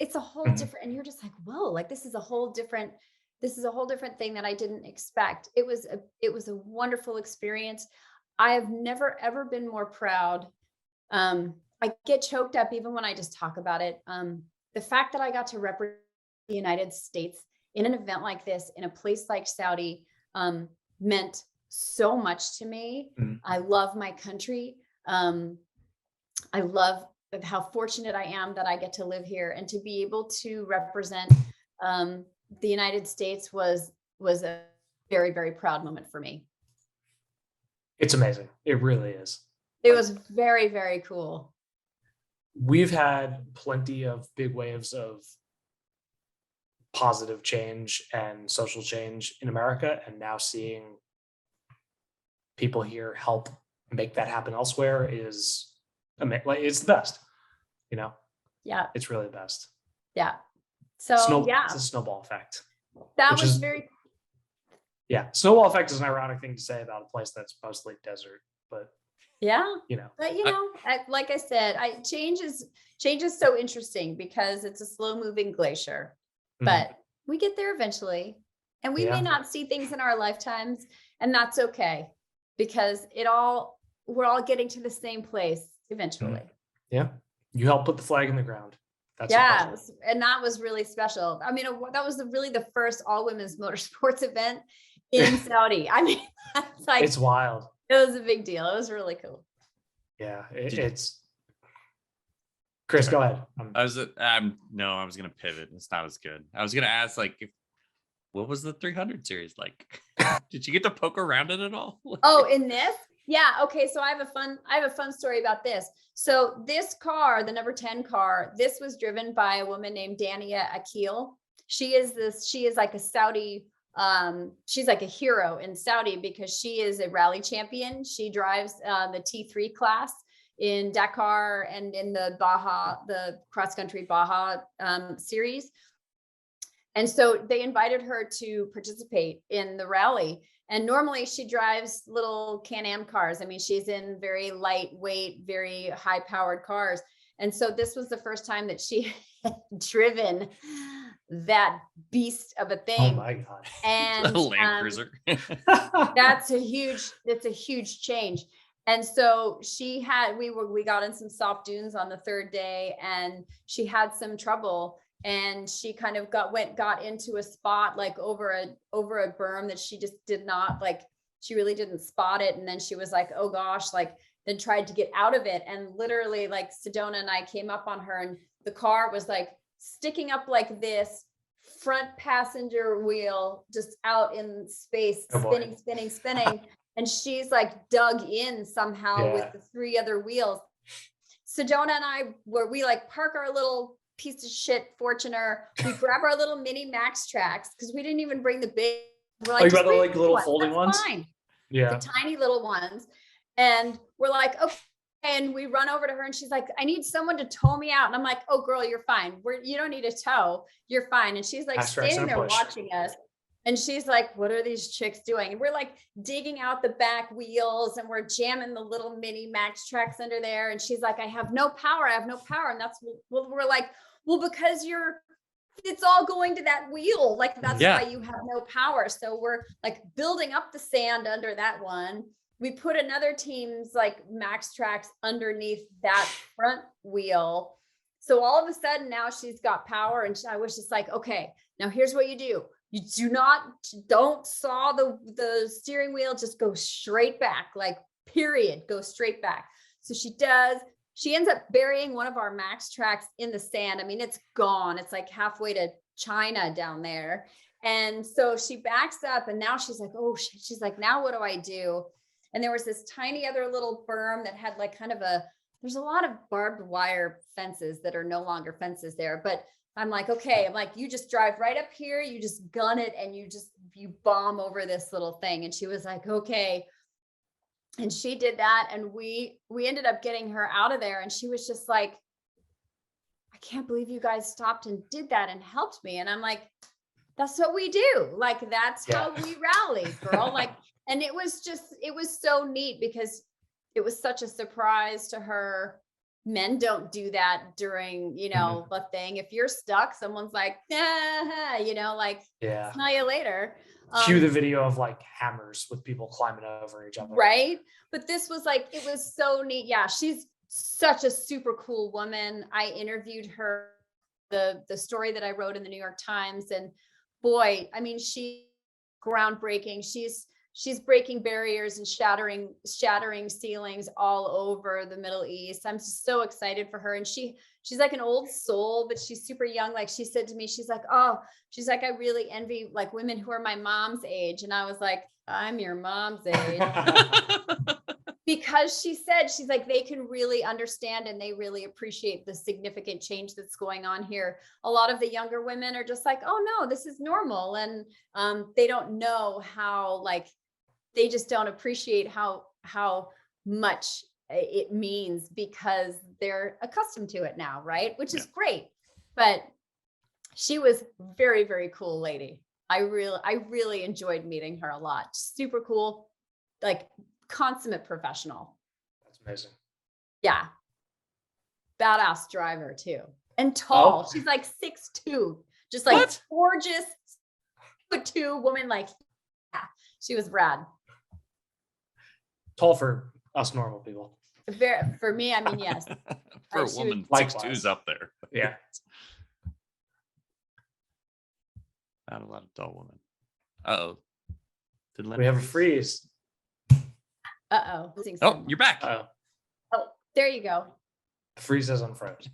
it's a whole different, and you're just like, whoa, like this is a whole different thing that I didn't expect. It was a wonderful experience. I have never, ever been more proud. I get choked up even when I just talk about it. The fact that I got to represent the United States in an event like this, in a place like Saudi, meant so much to me. I love my country. I love how fortunate I am that I get to live here, and to be able to represent the United States was a very, very proud moment for me. It's amazing. It really is. It was very, very cool. We've had plenty of big waves of positive change and social change in America, and now seeing people here help make that happen elsewhere is it's the best. Yeah, it's really the best. Yeah. So it's a snowball effect. That was very. Yeah, snowball effect is an ironic thing to say about a place that's mostly desert, but but like I said, change is so interesting because it's a slow moving glacier, but we get there eventually, and we may not see things in our lifetimes, and that's okay, because we're all getting to the same place eventually. Yeah, you helped put the flag in the ground. That's and that was really special. I mean, that was really the first all women's motorsports event in Saudi. I mean, it's wild. It was a big deal. It was really cool. Yeah, it's Chris, go ahead. I was gonna pivot. It's not as good. I was gonna ask, like, what was the 300 series like? Did you get to poke around it at all? Oh, in this? Yeah. Okay. So I have a fun story about this. So this car, the number 10 car, this was driven by a woman named Dania Akil. She is like a Saudi, she's like a hero in Saudi because she is a rally champion. She drives the T3 class in Dakar and in the cross country Baja series. And so they invited her to participate in the rally. And normally she drives little Can-Am cars. I mean, she's in very lightweight, very high powered cars. And so this was the first time that she had driven that beast of a thing. Oh my God. And a Land Cruiser. it's a huge change. And so we got in some soft dunes on the third day, and she had some trouble. And she kind of got into a spot like over a berm that she just did not like, she really didn't spot it. And then she was like, oh gosh, like then tried to get out of it. And literally like Sedona and I came up on her, and the car was like sticking up like this, front passenger wheel just out in space, spinning. And she's like dug in somehow with the 3 other wheels. Sedona and I we like park our little piece of shit Fortuner. We grab our little mini Max Tracks because we didn't even bring the big. We're like, you got the like little folding ones? Fine. Yeah. The tiny little ones. And we're like, okay. And we run over to her and she's like, I need someone to tow me out. And I'm like, oh girl, you're fine. You don't need a tow. You're fine. And she's like standing there watching us. And she's like, what are these chicks doing? And we're like digging out the back wheels and we're jamming the little mini Max Tracks under there. And she's like, I have no power. And that's, we're like, well, because it's all going to that wheel. Like that's why you have no power. So we're like building up the sand under that one. We put another team's like Max Tracks underneath that front wheel. So all of a sudden now she's got power. And I was just like, okay, now here's what you do. You don't saw the steering wheel, just go straight back, like period, go straight back. So she does. She ends up burying one of our Max Tracks in the sand. I mean, it's gone. It's like halfway to China down there. And so she backs up and now she's like, oh shit. She's like, now what do I do? And there was this tiny other little berm that had like kind of there's a lot of barbed wire fences that are no longer fences there, but I'm like, okay, I'm like, you just drive right up here, you just gun it and you bomb over this little thing. And she was like, okay. And she did that. And we ended up getting her out of there. And she was just like, I can't believe you guys stopped and did that and helped me. And I'm like, that's what we do. Like, that's how we rally, girl. Like, and it was so neat because it was such a surprise to her. Men don't do that during, the thing. If you're stuck, someone's like, like, smell you later. Cue the video of like hammers with people climbing over each other. Right. But this was like, it was so neat. Yeah. She's such a super cool woman. I interviewed her, the story that I wrote in the New York Times, and boy, I mean, she's groundbreaking. She's breaking barriers and shattering ceilings all over the Middle East. I'm just so excited for her. And she's like an old soul, but she's super young. Like she said to me, she's like, I really envy like women who are my mom's age. And I was like, I'm your mom's age. Because she's like, they can really understand and they really appreciate the significant change that's going on here. A lot of the younger women are just like, oh no, this is normal. And they don't know how, like, they just don't appreciate how much it means because they're accustomed to it now, right? Which is great. But she was very, very cool lady. I really enjoyed meeting her a lot. Super cool, like consummate professional. That's amazing. Yeah. Badass driver too. And tall. She's like 6'2", just like gorgeous 6'2" woman. Like, yeah, she was rad. Tall for us normal people. For me, I mean, yes. For a woman, 6'2" up there. Yeah. Not a lot of tall women. Uh-oh. We have a freeze. Uh-oh. Oh, you're back. Uh-oh. Oh, there you go. Freeze has unfroze.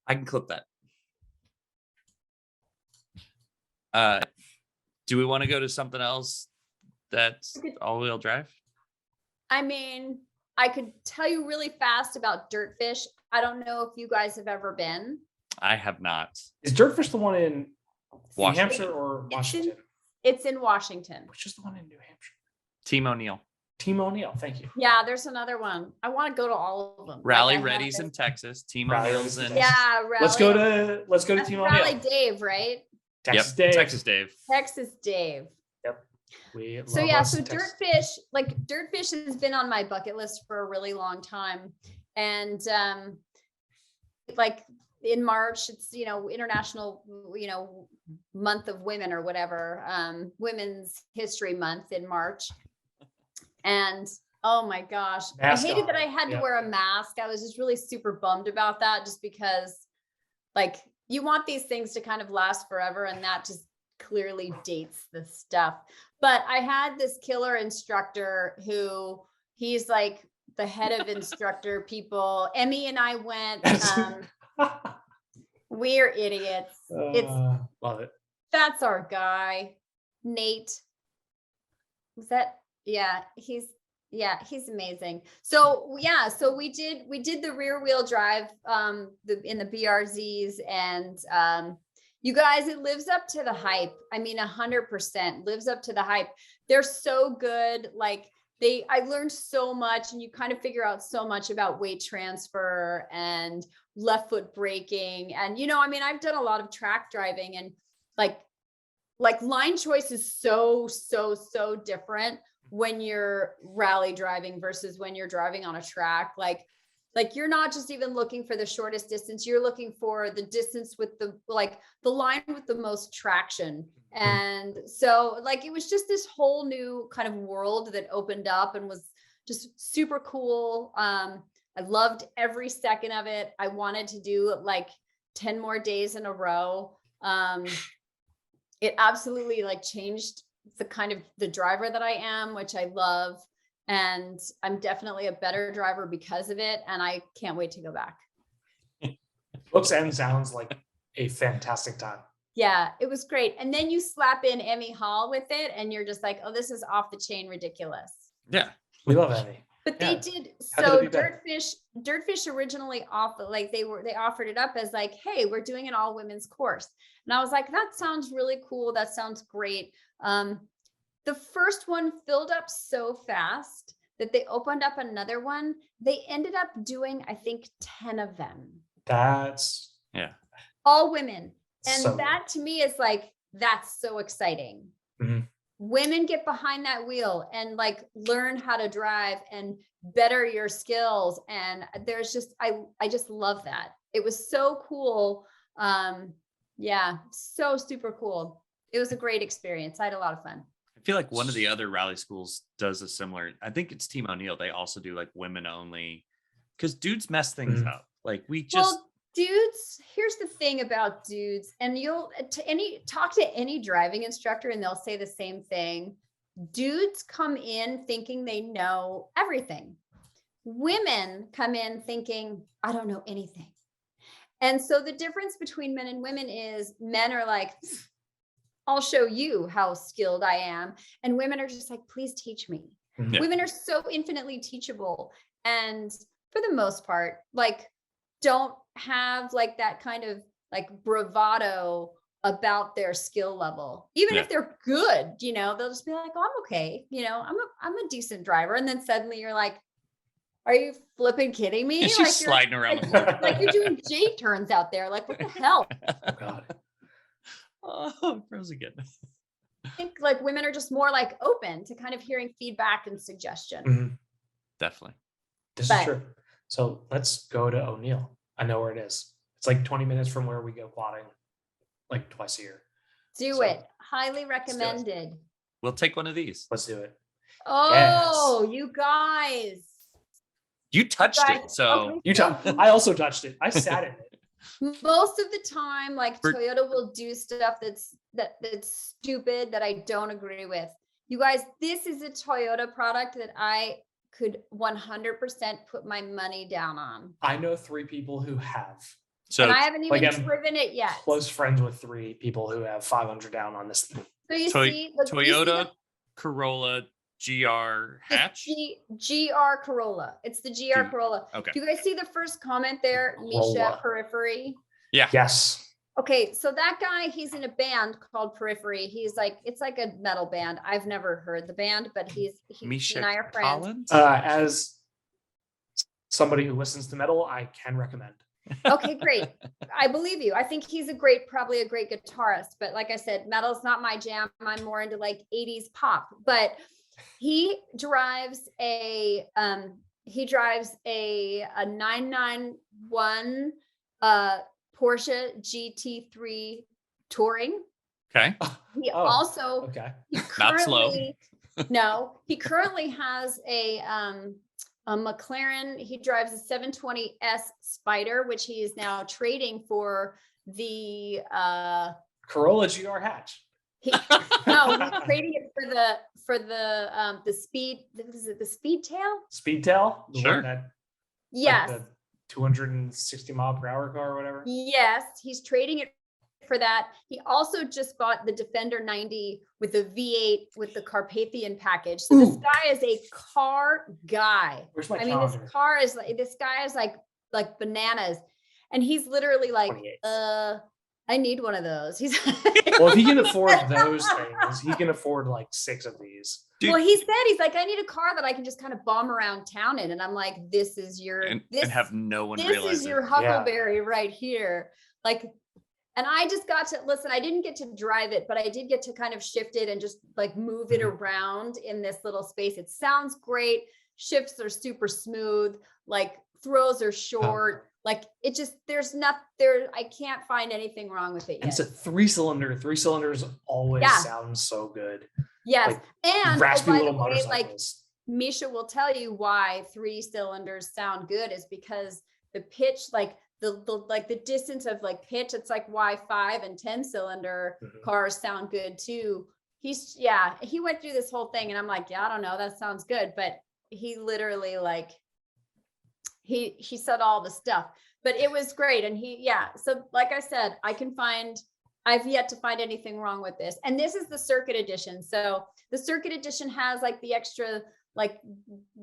I can clip that. Do we want to go to something else that's all-wheel drive? I mean, I could tell you really fast about Dirtfish. I don't know if you guys have ever been. I have not. Is Dirtfish the one in Washington. New Hampshire or Washington? It's in Washington. Which is the one in New Hampshire? Team O'Neill. Team O'Neill, thank you. Yeah, there's another one. I want to go to all of them. Rally Ready's in Texas. Team O'Neill's in. Yeah, Rally. Let's go to Team O'Neill. Rally Dave, right? Texas Dave. Texas Dave. Texas Dave. Yep. So Dirtfish has been on my bucket list for a really long time. And like in March, it's, International, Month of Women or whatever, Women's History Month in March. And oh my gosh, I hated that I had to wear a mask. I was just really super bummed about that, just because like you want these things to kind of last forever, and that just clearly dates the stuff. But I had this killer instructor who he's like the head of instructor people. Emmy and I went, we're idiots. Love it. That's our guy, Nate. Was that? Yeah, he's amazing. So we did the rear wheel drive in the BRZs, and you guys, it lives up to the hype. I mean, 100% lives up to the hype. They're so good. Like I learned so much, and you kind of figure out so much about weight transfer and left foot braking. And, I've done a lot of track driving, and like line choice is so different when you're rally driving versus when you're driving on a track. Like you're not just even looking for the shortest distance, you're looking for the distance with the line with the most traction. And so it was just this whole new kind of world that opened up and was just super cool. I loved every second of it. I wanted to do 10 more days in a row. It absolutely changed the kind of the driver that I am, which I love. And I'm definitely a better driver because of it. And I can't wait to go back. Looks and sounds like a fantastic time. Yeah, it was great. And then you slap in Emmy Hall with it, and you're just like, oh, this is off the chain ridiculous. Yeah, we love Emmy. But they did. So Dirtfish originally they offered it up as hey, we're doing an all women's course. And I was like, that sounds really cool. That sounds great. The first one filled up so fast that they opened up another one. They ended up doing, I think, 10 of them. That's all women. And that to me is that's so exciting. Mm-hmm. Women get behind that wheel and learn how to drive and better your skills. And there's just, I just love that. It was so cool. So super cool. It was a great experience. I had a lot of fun. I feel like one of the other rally schools does a similar, I think it's Team O'Neill. They also do women only, because dudes mess things up. Dudes, here's the thing about dudes, and you'll talk to any driving instructor and they'll say the same thing. Dudes come in thinking they know everything. Women come in thinking, I don't know anything. And so the difference between men and women is men are I'll show you how skilled I am. And women are just please teach me. Yeah. Women are so infinitely teachable. And for the most part, don't have that kind of bravado about their skill level. Even if they're good, they'll just be like, oh, I'm okay. I'm a decent driver. And then suddenly you're like, are you flipping kidding me? She's sliding around. You're doing J turns out there. What the hell? Oh God. Oh, froze again. I think women are just more open to kind of hearing feedback and suggestion. Mm-hmm. Definitely. This is true. So let's go to O'Neill. I know where it is. It's 20 minutes from where we go quadding twice a year. Do it. Highly recommended. We'll take one of these. Let's do it. Oh, yes. You guys. You touched it. So I also touched it. I sat in it. Most of the time, Toyota will do stuff that's stupid that I don't agree with. You guys, this is a Toyota product that I could 100% put my money down on. I know 3 people who have. So and I haven't even driven it yet. Close friends with 3 people who have 500 down on this thing. So you see, Toyota Corolla GR hatch? GR Corolla. It's the GR Corolla. Okay. Do you guys see the first comment there? Misha Periphery. Yeah. Yes. Okay, so that guy, he's in a band called Periphery. He's like, it's like a metal band. I've never heard the band, but he and I are friends. As somebody who listens to metal, I can recommend. Okay, great. I believe you. I think he's probably a great guitarist, but like I said, metal's not my jam. I'm more into like 80s pop, but he drives a 991 Porsche GT3 Touring. Okay. He also not slow. No, he currently has a McLaren. He drives a 720S Spider, which he is now trading for the Corolla GR hatch. He's trading it for the speed. Is it the Speedtail? Speedtail? Sure. Yes. Like the 260 mile per hour car or whatever. Yes, he's trading it for that. He also just bought the Defender 90 with the V8 with the Carpathian package. So this guy is a car guy. Where's my calendar? This guy is like bananas, and he's literally like, 28. I need one of those. He's well, if he can afford those things, he can afford like 6 of these. Dude. Well, he's like, I need a car that I can just kind of bomb around town in. And I'm like, this is your, and have no one this realize is your Huckleberry right here. Like, and I just got to listen, I didn't get to drive it, but I did get to kind of shift it and just like move it around in this little space. It sounds great. Shifts are super smooth. Like throws are short. Like it just, I can't find anything wrong with it yet. And it's a 3-cylinder. 3 cylinders always sound so good. Yes. Like, and raspy little motorcycles. Like Misha will tell you why 3 cylinders sound good is because the pitch, like the distance of like pitch, it's like why 5 and 10 cylinder cars sound good too. He went through this whole thing and I'm like, I don't know, that sounds good. But he literally like, he said all the stuff, but it was great. And so like I said, I've yet to find anything wrong with this. And this is the circuit edition. So the circuit edition has like the extra like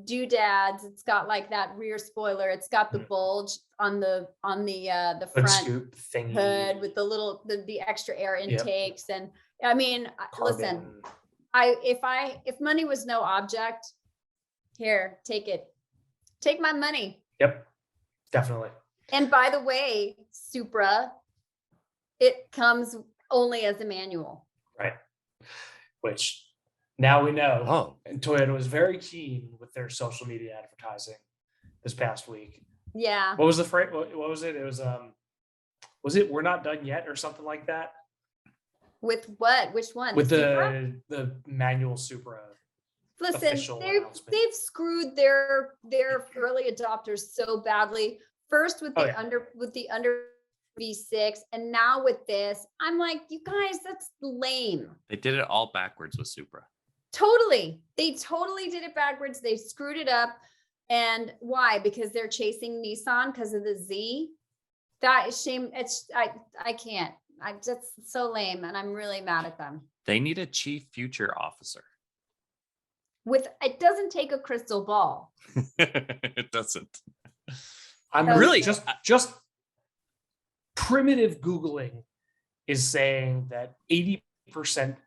doodads. It's got like that rear spoiler. It's got the bulge on the front hood with the little, the extra air intakes. Yep. And I mean, listen, if money was no object, here, take it. Take my money. Yep, definitely. And by the way, Supra, it comes only as a manual. Right. Which now we know. Oh. And Toyota was very keen with their social media advertising this past week. Yeah. What was the phrase? What was it? It was it "We're not done yet" or something like that? With what? Which one? With the manual Supra. Listen, they've screwed their early adopters so badly. First with the under V6, and now with this, I'm like, you guys, that's lame. They did it all backwards with Supra. Totally, they totally did it backwards. They screwed it up, and why? Because they're chasing Nissan because of the Z. That is shame. I can't. I just so lame, and I'm really mad at them. They need a chief future officer. It doesn't take a crystal ball. It doesn't. I'm really just primitive Googling is saying that 80%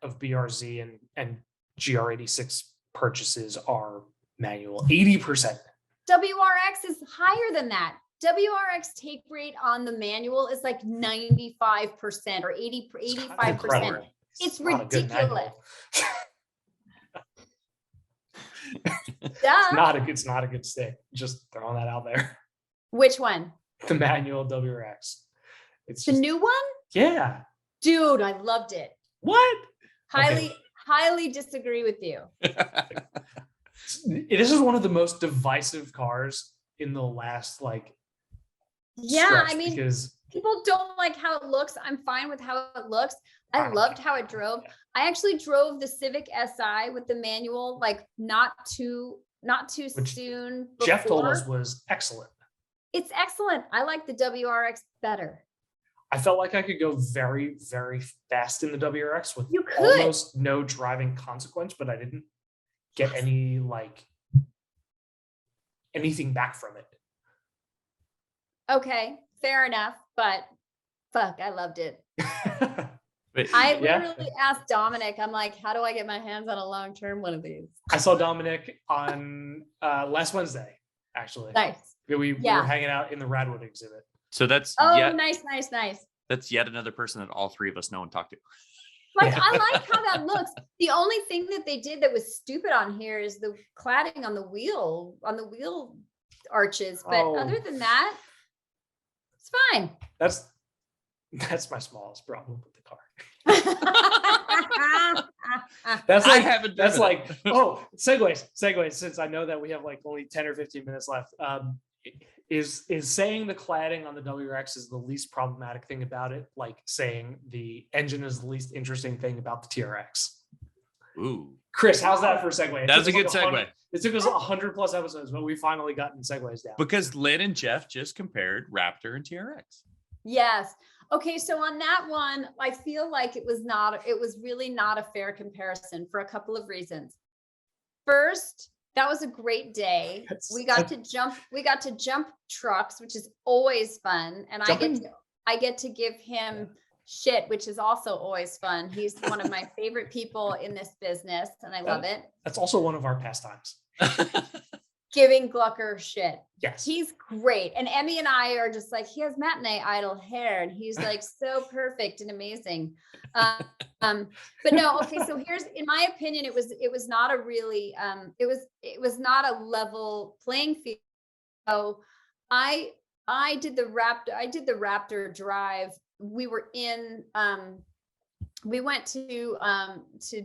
of BRZ and GR86 purchases are manual. 80%. WRX is higher than that. WRX take rate on the manual is like 95% or 85%. It's ridiculous. It's not a good stick. Just throwing that out there. Which one? The manual WRX. It's the new one? Yeah. Dude, I loved it. What? Highly disagree with you. This is one of the most divisive cars in the last I mean, because people don't like how it looks. I'm fine with how it looks. I loved how it drove. I actually drove the Civic SI with the manual, like not too not too soon. Jeff told us was excellent. It's excellent. I like the WRX better. I felt like I could go very, very fast in the WRX with you could. Almost no driving consequence, but I didn't get any anything back from it. Okay, fair enough, but fuck, I loved it. I literally asked Dominic, I'm like, how do I get my hands on a long-term one of these? I saw Dominic on last Wednesday, actually. Nice. We were hanging out in the Radwood exhibit. So that's nice. That's yet another person that all three of us know and talk to. Like, I like how that looks. The only thing that they did that was stupid on here is the cladding on the wheel arches. But other than that, it's fine. That's my smallest problem with the car. That's like segues. Since I know that we have like only 10 or 15 minutes left, is saying the cladding on the WRX is the least problematic thing about it, like saying the engine is the least interesting thing about the TRX. Ooh, Chris, how's that for a segue? That's a good segue. It took us 100 plus episodes, but we finally gotten segues down. Because Lyn and Jeff just compared Raptor and TRX. Yes. Okay, so on that one, I feel like it was really not a fair comparison for a couple of reasons. First, that was a great day. We got to jump trucks, which is always fun. And I get to give him shit, which is also always fun. He's one of my favorite people in this business, and I love it. That's also one of our pastimes. Giving Glucker shit. Yes. He's great. And Emmy and I are just like, he has matinee idol hair and he's like so perfect and amazing. But no, okay. So here's, in my opinion, it was not a really, it was not a level playing field. So I did the Raptor drive. We were in, we went to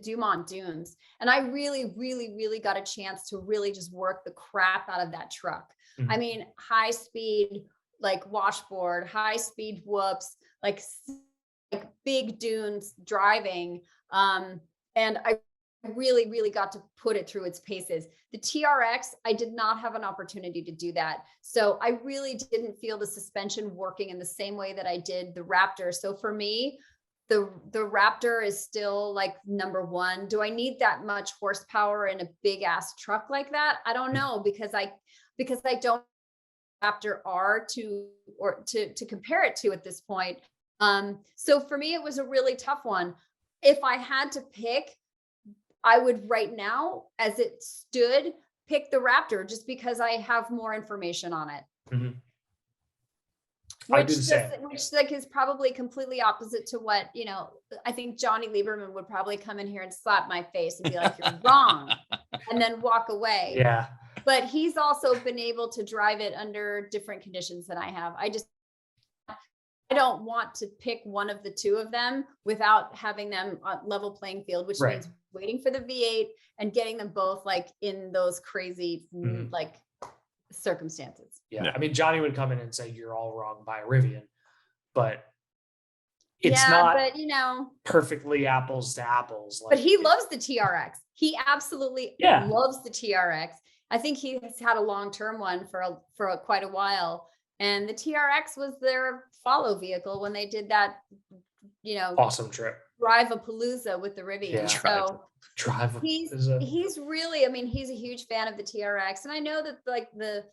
Dumont Dunes, and I really got a chance to really just work the crap out of that truck. Mm-hmm. I mean, high speed, like washboard, high speed whoops, like big dunes driving. And I really got to put it through its paces. The TRX, I did not have an opportunity to do that. So I really didn't feel the suspension working in the same way that I did the Raptor. So for me, the Raptor is still like number one. Do I need that much horsepower in a big ass truck like that? I don't know, because I don't Raptor R to compare it to at this point. So for me, it was a really tough one. If I had to pick, I would right now, as it stood, pick the Raptor just because I have more information on it. Mm-hmm. Which is probably completely opposite to what, I think Johnny Lieberman would probably come in here and slap my face and be like, you're wrong, and then walk away. Yeah. But he's also been able to drive it under different conditions than I have. I don't want to pick one of the two of them without having them on level playing field, which means waiting for the V8 and getting them both like in those crazy, like circumstances. Yeah. I mean, Johnny would come in and say you're all wrong by Rivian, but it's not perfectly apples to apples. But he loves the TRX. He absolutely loves the TRX. I think he has had a long-term one for quite a while, and the TRX was their follow vehicle when they did that, awesome trip. Drive a Palooza with the Rivian. Yeah. So he's really, I mean, he's a huge fan of the TRX, and I know that like the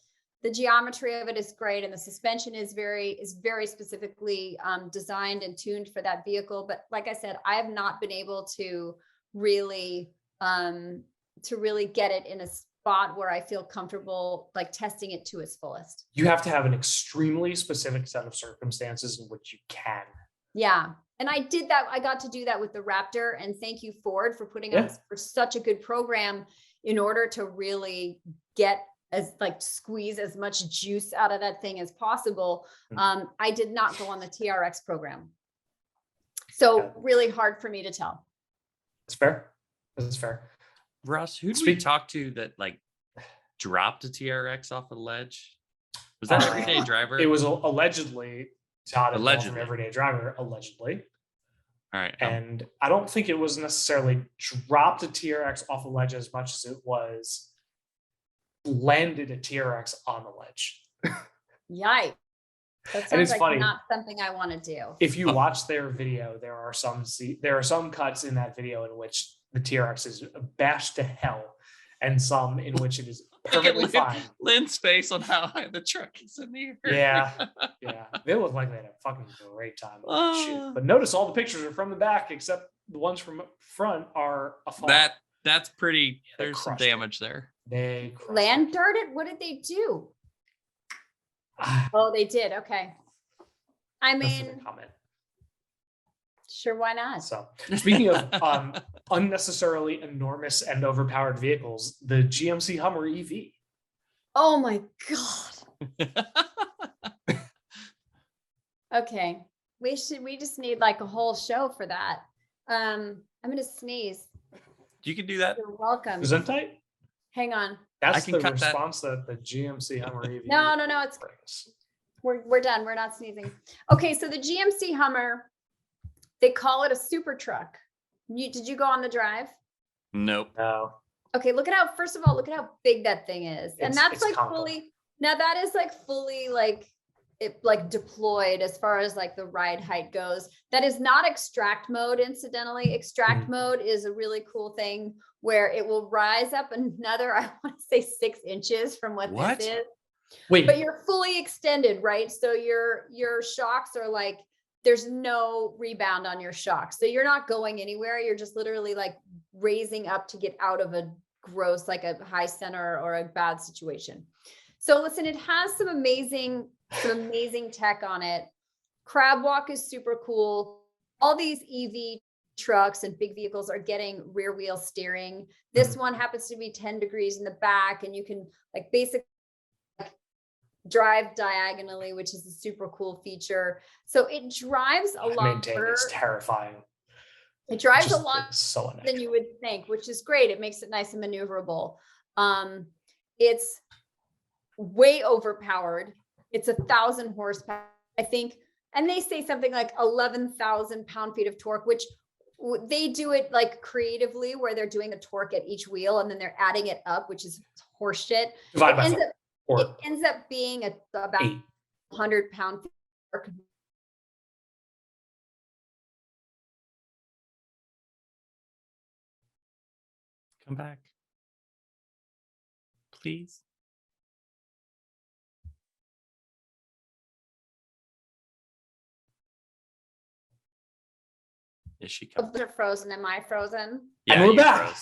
geometry of it is great, and the suspension is very specifically designed and tuned for that vehicle. But like I said, I have not been able to really get it in a spot where I feel comfortable like testing it to its fullest. You have to have an extremely specific set of circumstances in which you can. Yeah. And I did that. I got to do that with the Raptor, and thank you, Ford, for putting on for such a good program in order to really squeeze as much juice out of that thing as possible. I did not go on the TRX program. So really hard for me to tell. That's fair. Russ, who did we talk to that like dropped a TRX off a ledge? Was that Everyday Driver? It was allegedly Todd from Everyday Driver, allegedly. All right. And I don't think it was necessarily dropped a TRX off a ledge as much as it was landed a TRX on the ledge. Yikes. That sounds like funny. Not something I want to do. If you watch their video, there are some cuts in that video in which the TRX is bashed to hell, and some in which it is perfectly fine. Lyn's face on how high the truck is in the air. Yeah. They look like they had a fucking great time. Shoot. But notice all the pictures are from the back, except the ones from front are a fall. That's pretty. There's some damage there. They land darted. What did they do? Oh, they did. Okay. I mean, sure, why not? So, speaking of unnecessarily enormous and overpowered vehicles, the GMC Hummer EV. Oh my God. Okay. We just need like a whole show for that. I'm gonna sneeze. You can do that. You're welcome. Gesundheit? Hang on. That's the response that the GMC Hummer EV. No. It's we're done. We're not sneezing. Okay, so the GMC Hummer, they call it a super truck. Did you go on the drive? Nope. No. Okay, first of all, look at how big that thing is. And that's like fully, now that is like fully like deployed as far as like the ride height goes. That is not extract mode, incidentally. Extract mode is a really cool thing where it will rise up another, I want to say 6 inches from what this is. Wait. But you're fully extended, right? So your shocks are like, there's no rebound on your shocks. So you're not going anywhere. You're just literally like raising up to get out of a gross, like a high center or a bad situation. So listen, it has some amazing tech on it. Crab walk is super cool. All these EV trucks and big vehicles are getting rear wheel steering. This one happens to be 10 degrees in the back, and you can like basically drive diagonally, which is a super cool feature. So it drives a lot. It's terrifying. It drives a lot than you would think, which is great. It makes it nice and maneuverable. It's way overpowered. It's 1,000 horsepower, I think. And they say something like 11,000 pound-feet of torque, which they do it like creatively where they're doing the torque at each wheel and then they're adding it up, which is horseshit. It ends up being about 100 pound torque. Come back, please. Is she coming? They're frozen. Am I frozen? Yeah, and we're back.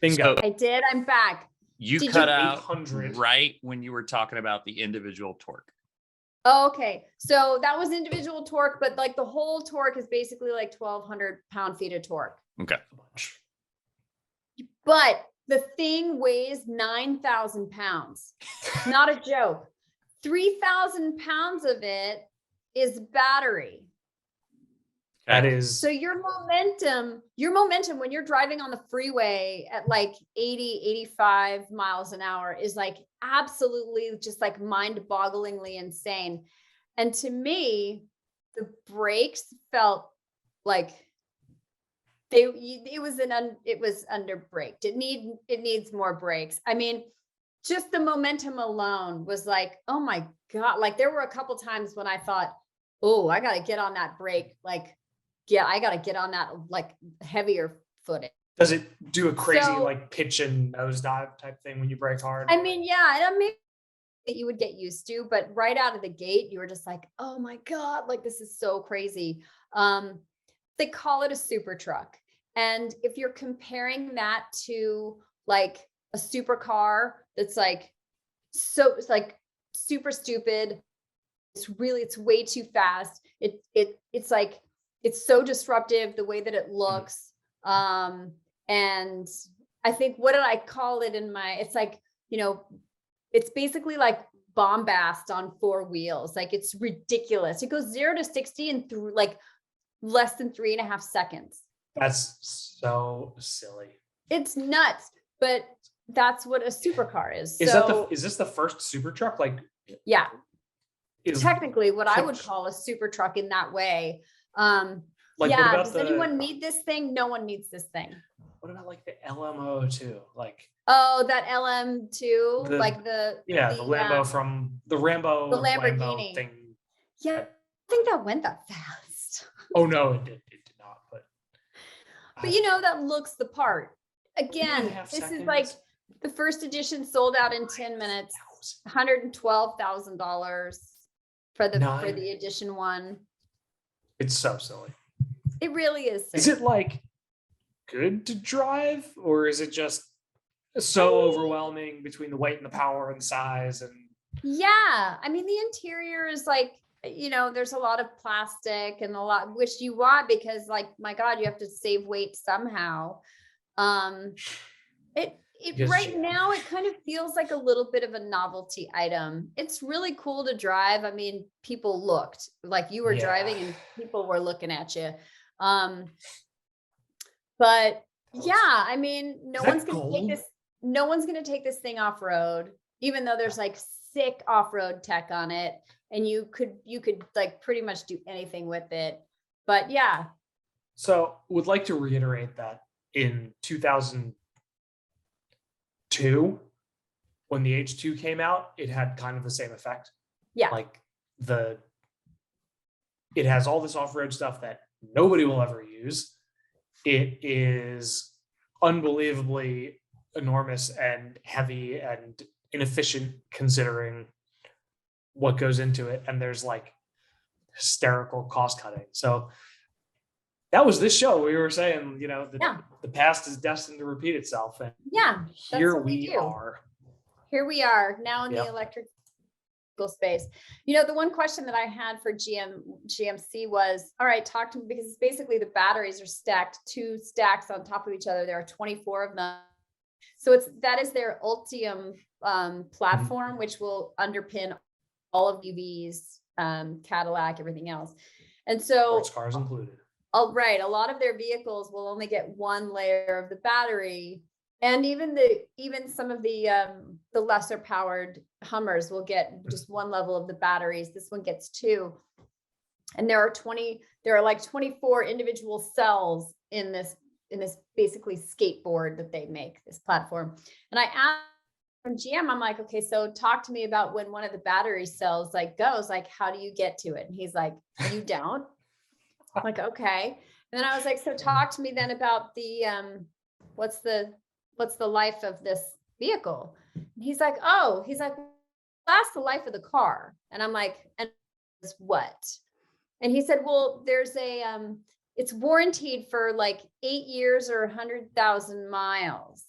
Bingo. I did. I'm back. You cut out right when you were talking about the individual torque. Oh, okay. So that was individual torque, but like the whole torque is basically like 1,200 pound-feet of torque. Okay. But the thing weighs 9,000 pounds. Not a joke. 3,000 pounds of it is battery. That is. So your momentum when you're driving on the freeway at like 80, 85 miles an hour is like absolutely just like mind-bogglingly insane. And to me, the brakes felt like it was under braked. It needs more brakes. I mean, just the momentum alone was like, oh my God. Like there were a couple times when I thought, oh, I got to get on that brake. Like, yeah, I got to get on that like heavier footing. Does it do a crazy like pitch and nosedive type thing when you brake hard? I mean, yeah, and maybe that you would get used to, but right out of the gate, you were just like, oh my God, like this is so crazy. They call it a super truck. And if you're comparing that to like a supercar that's like, so it's like super stupid. It's way too fast. It's like, it's so disruptive the way that it looks. And I think, what did I call it it's like, it's basically like bombast on 4 wheels. Like it's ridiculous. It goes 0 to 60 in through like less than 3.5 seconds. That's so silly. It's nuts, but that's what a supercar is. Is this the first super truck? Like, yeah, technically what I would call a super truck in that way. Does anyone need this thing? No one needs this thing. what about like the LMO too? Like that LM2, the Lambo from the Rambo the Lamborghini Lambo thing. Yeah, I think that went that fast. Oh no, it did not. But that looks the part. Again, this is like the first edition sold out in 10 minutes, $112,000 for the edition one. It's so silly. It really is silly. Is it like good to drive, or is it just so overwhelming between the weight and the power and the size? And yeah, I mean, the interior is like, there's a lot of plastic and a lot, which you want because, like, my God, you have to save weight somehow. Right now it kind of feels like a little bit of a novelty item. It's really cool to drive. I mean, people looked like you were driving and people were looking at you. But yeah, I mean, no one's going to take this thing off road, even though there's like sick off-road tech on it. And you could like pretty much do anything with it. But yeah. So would like to reiterate that in 2002, when the H2 came out, it had kind of the same effect. Yeah. Like it has all this off-road stuff that nobody will ever use. It is unbelievably enormous and heavy and inefficient considering what goes into it, and there's like hysterical cost cutting. So that was this show. We were saying, the past is destined to repeat itself, and here we are. Here we are now in the electric vehicle space. The one question that I had for GMC was, all right, talk to me, because it's basically the batteries are stacked, 2 stacks on top of each other. There are 24 of them. So that is their Ultium platform, which will underpin all of EVs, Cadillac, everything else. And so sports cars included. Oh, right. A lot of their vehicles will only get 1 layer of the battery. And even some of the lesser powered Hummers will get just 1 level of the batteries. This one gets 2. And there are like 24 individual cells in this basically skateboard that they make, this platform. And I asked from GM, I'm like, okay, so talk to me about when one of the battery cells goes, how do you get to it? And he's like, you don't. I'm like, okay. And then I was like, so talk to me then about the, what's the life of this vehicle? And he's like, that's the life of the car. And I'm like, and what? And he said, well, there's it's warranted for like 8 years or 100,000 miles,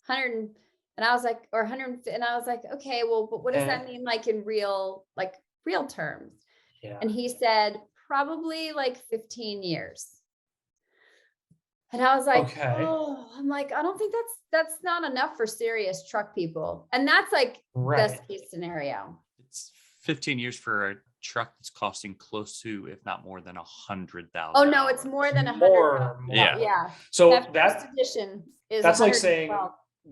and I was like, or 100, and I was like, okay, well, but what does that mean, like in real terms? Yeah. And he said, probably like 15 years. And I was like, okay. I'm like, I don't think that's not enough for serious truck people. And that's like best case scenario. It's 15 years for a truck that's costing close to, if not more than 100,000. Oh no, it's more than 100,000. Yeah. So that first edition is that's like saying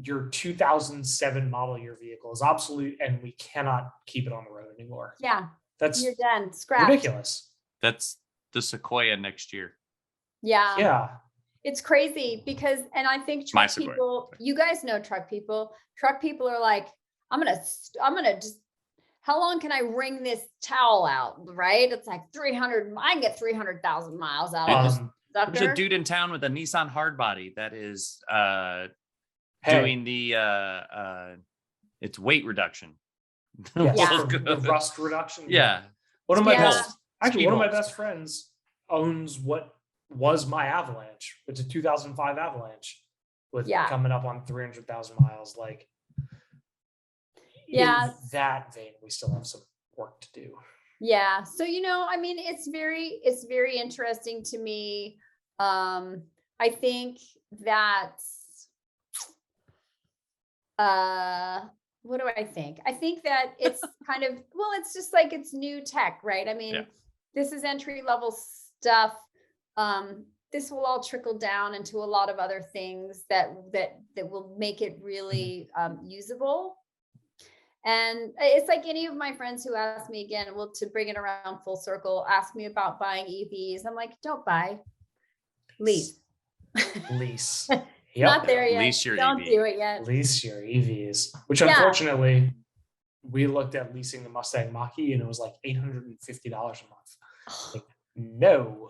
your 2007 model year vehicle is obsolete and we cannot keep it on the road anymore. Yeah. You're done. Scrapped. Ridiculous. That's the Sequoia next year. Yeah. Yeah. It's crazy because, and I think truck people, you guys know truck people are like, I'm going to just, how long can I wring this towel out? Right. It's like 300, I can get 300,000 miles out of this. There's a dude in town with a Nissan hardbody that is doing the it's weight reduction. The rust reduction. Yeah. One of my best friends owns what was my Avalanche. It's a 2005 Avalanche with coming up on 300,000 miles. Like, in that vein, we still have some work to do. Yeah. So, I mean, it's very interesting to me. I think that, what do I think? I think that it's kind of, it's just like, it's new tech, right? I mean, this is entry level stuff. This will all trickle down into a lot of other things that will make it really usable. And it's like any of my friends who ask me again, to bring it around full circle, ask me about buying EVs. I'm like, don't buy, lease. Not there yet. Lease your Don't EV. do it yet. Lease your EVs, which unfortunately, we looked at leasing the Mustang Mach-E and it was like $850 a month. Like, no.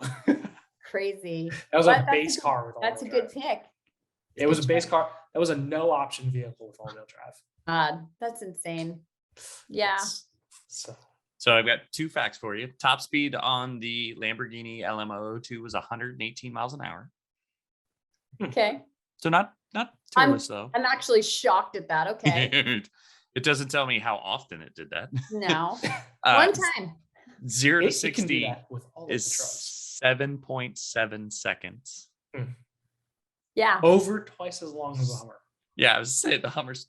Crazy. That was a base car with all-wheel That's a good drive. pick. It was a base car. That was a no option vehicle with all-wheel drive. That's insane. Yeah. So I've got 2 facts for you. Top speed on the Lamborghini LM002 was 118 miles an hour. Okay. So not terrible though. I'm actually shocked at that. Okay. It doesn't tell me how often it did that. No. One time. 0 to 60 with all is 7.7 seconds. Yeah. Over twice as long as a Hummer. Yeah, I was saying the Hummer's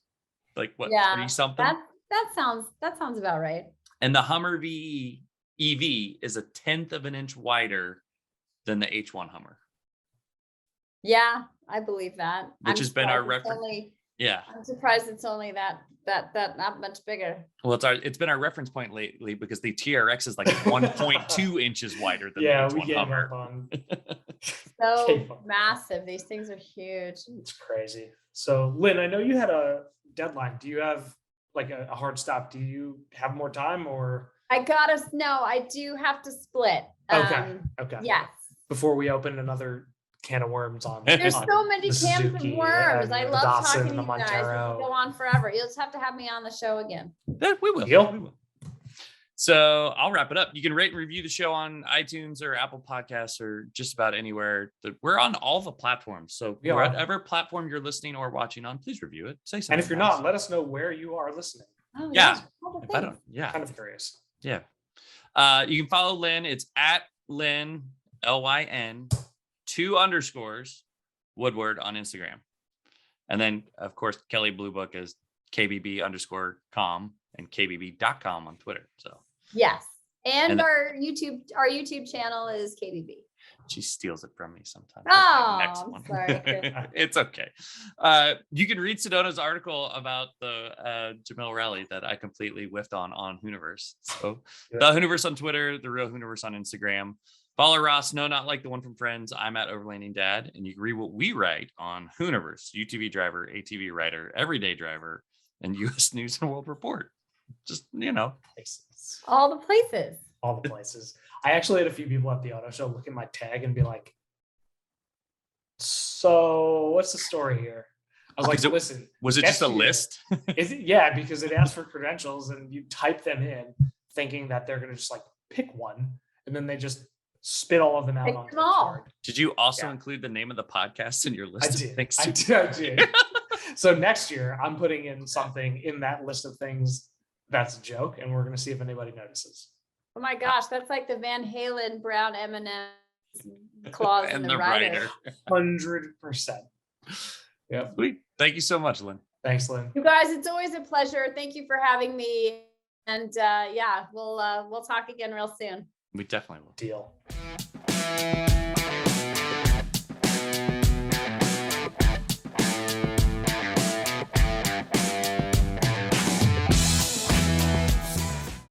like what, 3 something? That sounds about right. And the Hummer VE EV is 1/10 of an inch wider than the H1 Hummer. Yeah, I believe that. Which has been our reference. I'm surprised it's only that not much bigger. Well, it's been our reference point lately because the TRX is like 1.2 inches wider than the H1 Hummer. So massive. These things are huge. It's crazy. So, Lynn, I know you had a deadline. Do you have like a hard stop? Do you have more time or? I do have to split. Okay. Yes. Before we open another can of worms on. There's so many cans Suzuki of worms. I love Datsun, talking to you guys. We'll go on forever. You'll just have to have me on the show again. We will. So I'll wrap it up. You can rate and review the show on iTunes or Apple Podcasts or just about anywhere. We're on all the platforms. So whatever platform you're listening or watching on, please review it. Say something. And if you're not, let us know where you are listening. Oh, yeah. If I don't, kind of curious. Yeah. You can follow Lyn. It's at Lyn, LYN, 2_ Woodward on Instagram. And then, of course, Kelley Blue Book is KBB_com and KBB.com on Twitter. So yes. And our YouTube channel is KBB. She steals it from me sometimes. Oh, next one. Sorry. It's okay. You can read Sedona's article about the Jameel Rally that I completely whiffed on Hooniverse. So the Hooniverse on Twitter, the real Hooniverse on Instagram. Follow Ross, no, not like the one from Friends. I'm at Overlanding Dad, and you can read what we write on Hooniverse, UTV driver, ATV writer, everyday driver, and U.S. News and World Report. Just, places. All the places. All the places. I actually had a few people at the auto show look at my tag and be like, so what's the story here? I was like, listen. Was it just a list? Is it? Yeah, because it asks for credentials and you type them in thinking that they're going to just like pick one. And then they just spit all of them out on the card. Did you also include the name of the podcast in your list? I did. So next year, I'm putting in something in that list of things that's a joke, and we're going to see if anybody notices. Oh my gosh, that's like the Van Halen Brown M&M clause in the rider. 100%. Yeah. Sweet. Thank you so much, Lyn. Thanks, Lyn. You guys, it's always a pleasure. Thank you for having me. And we'll talk again real soon. We definitely will. Deal.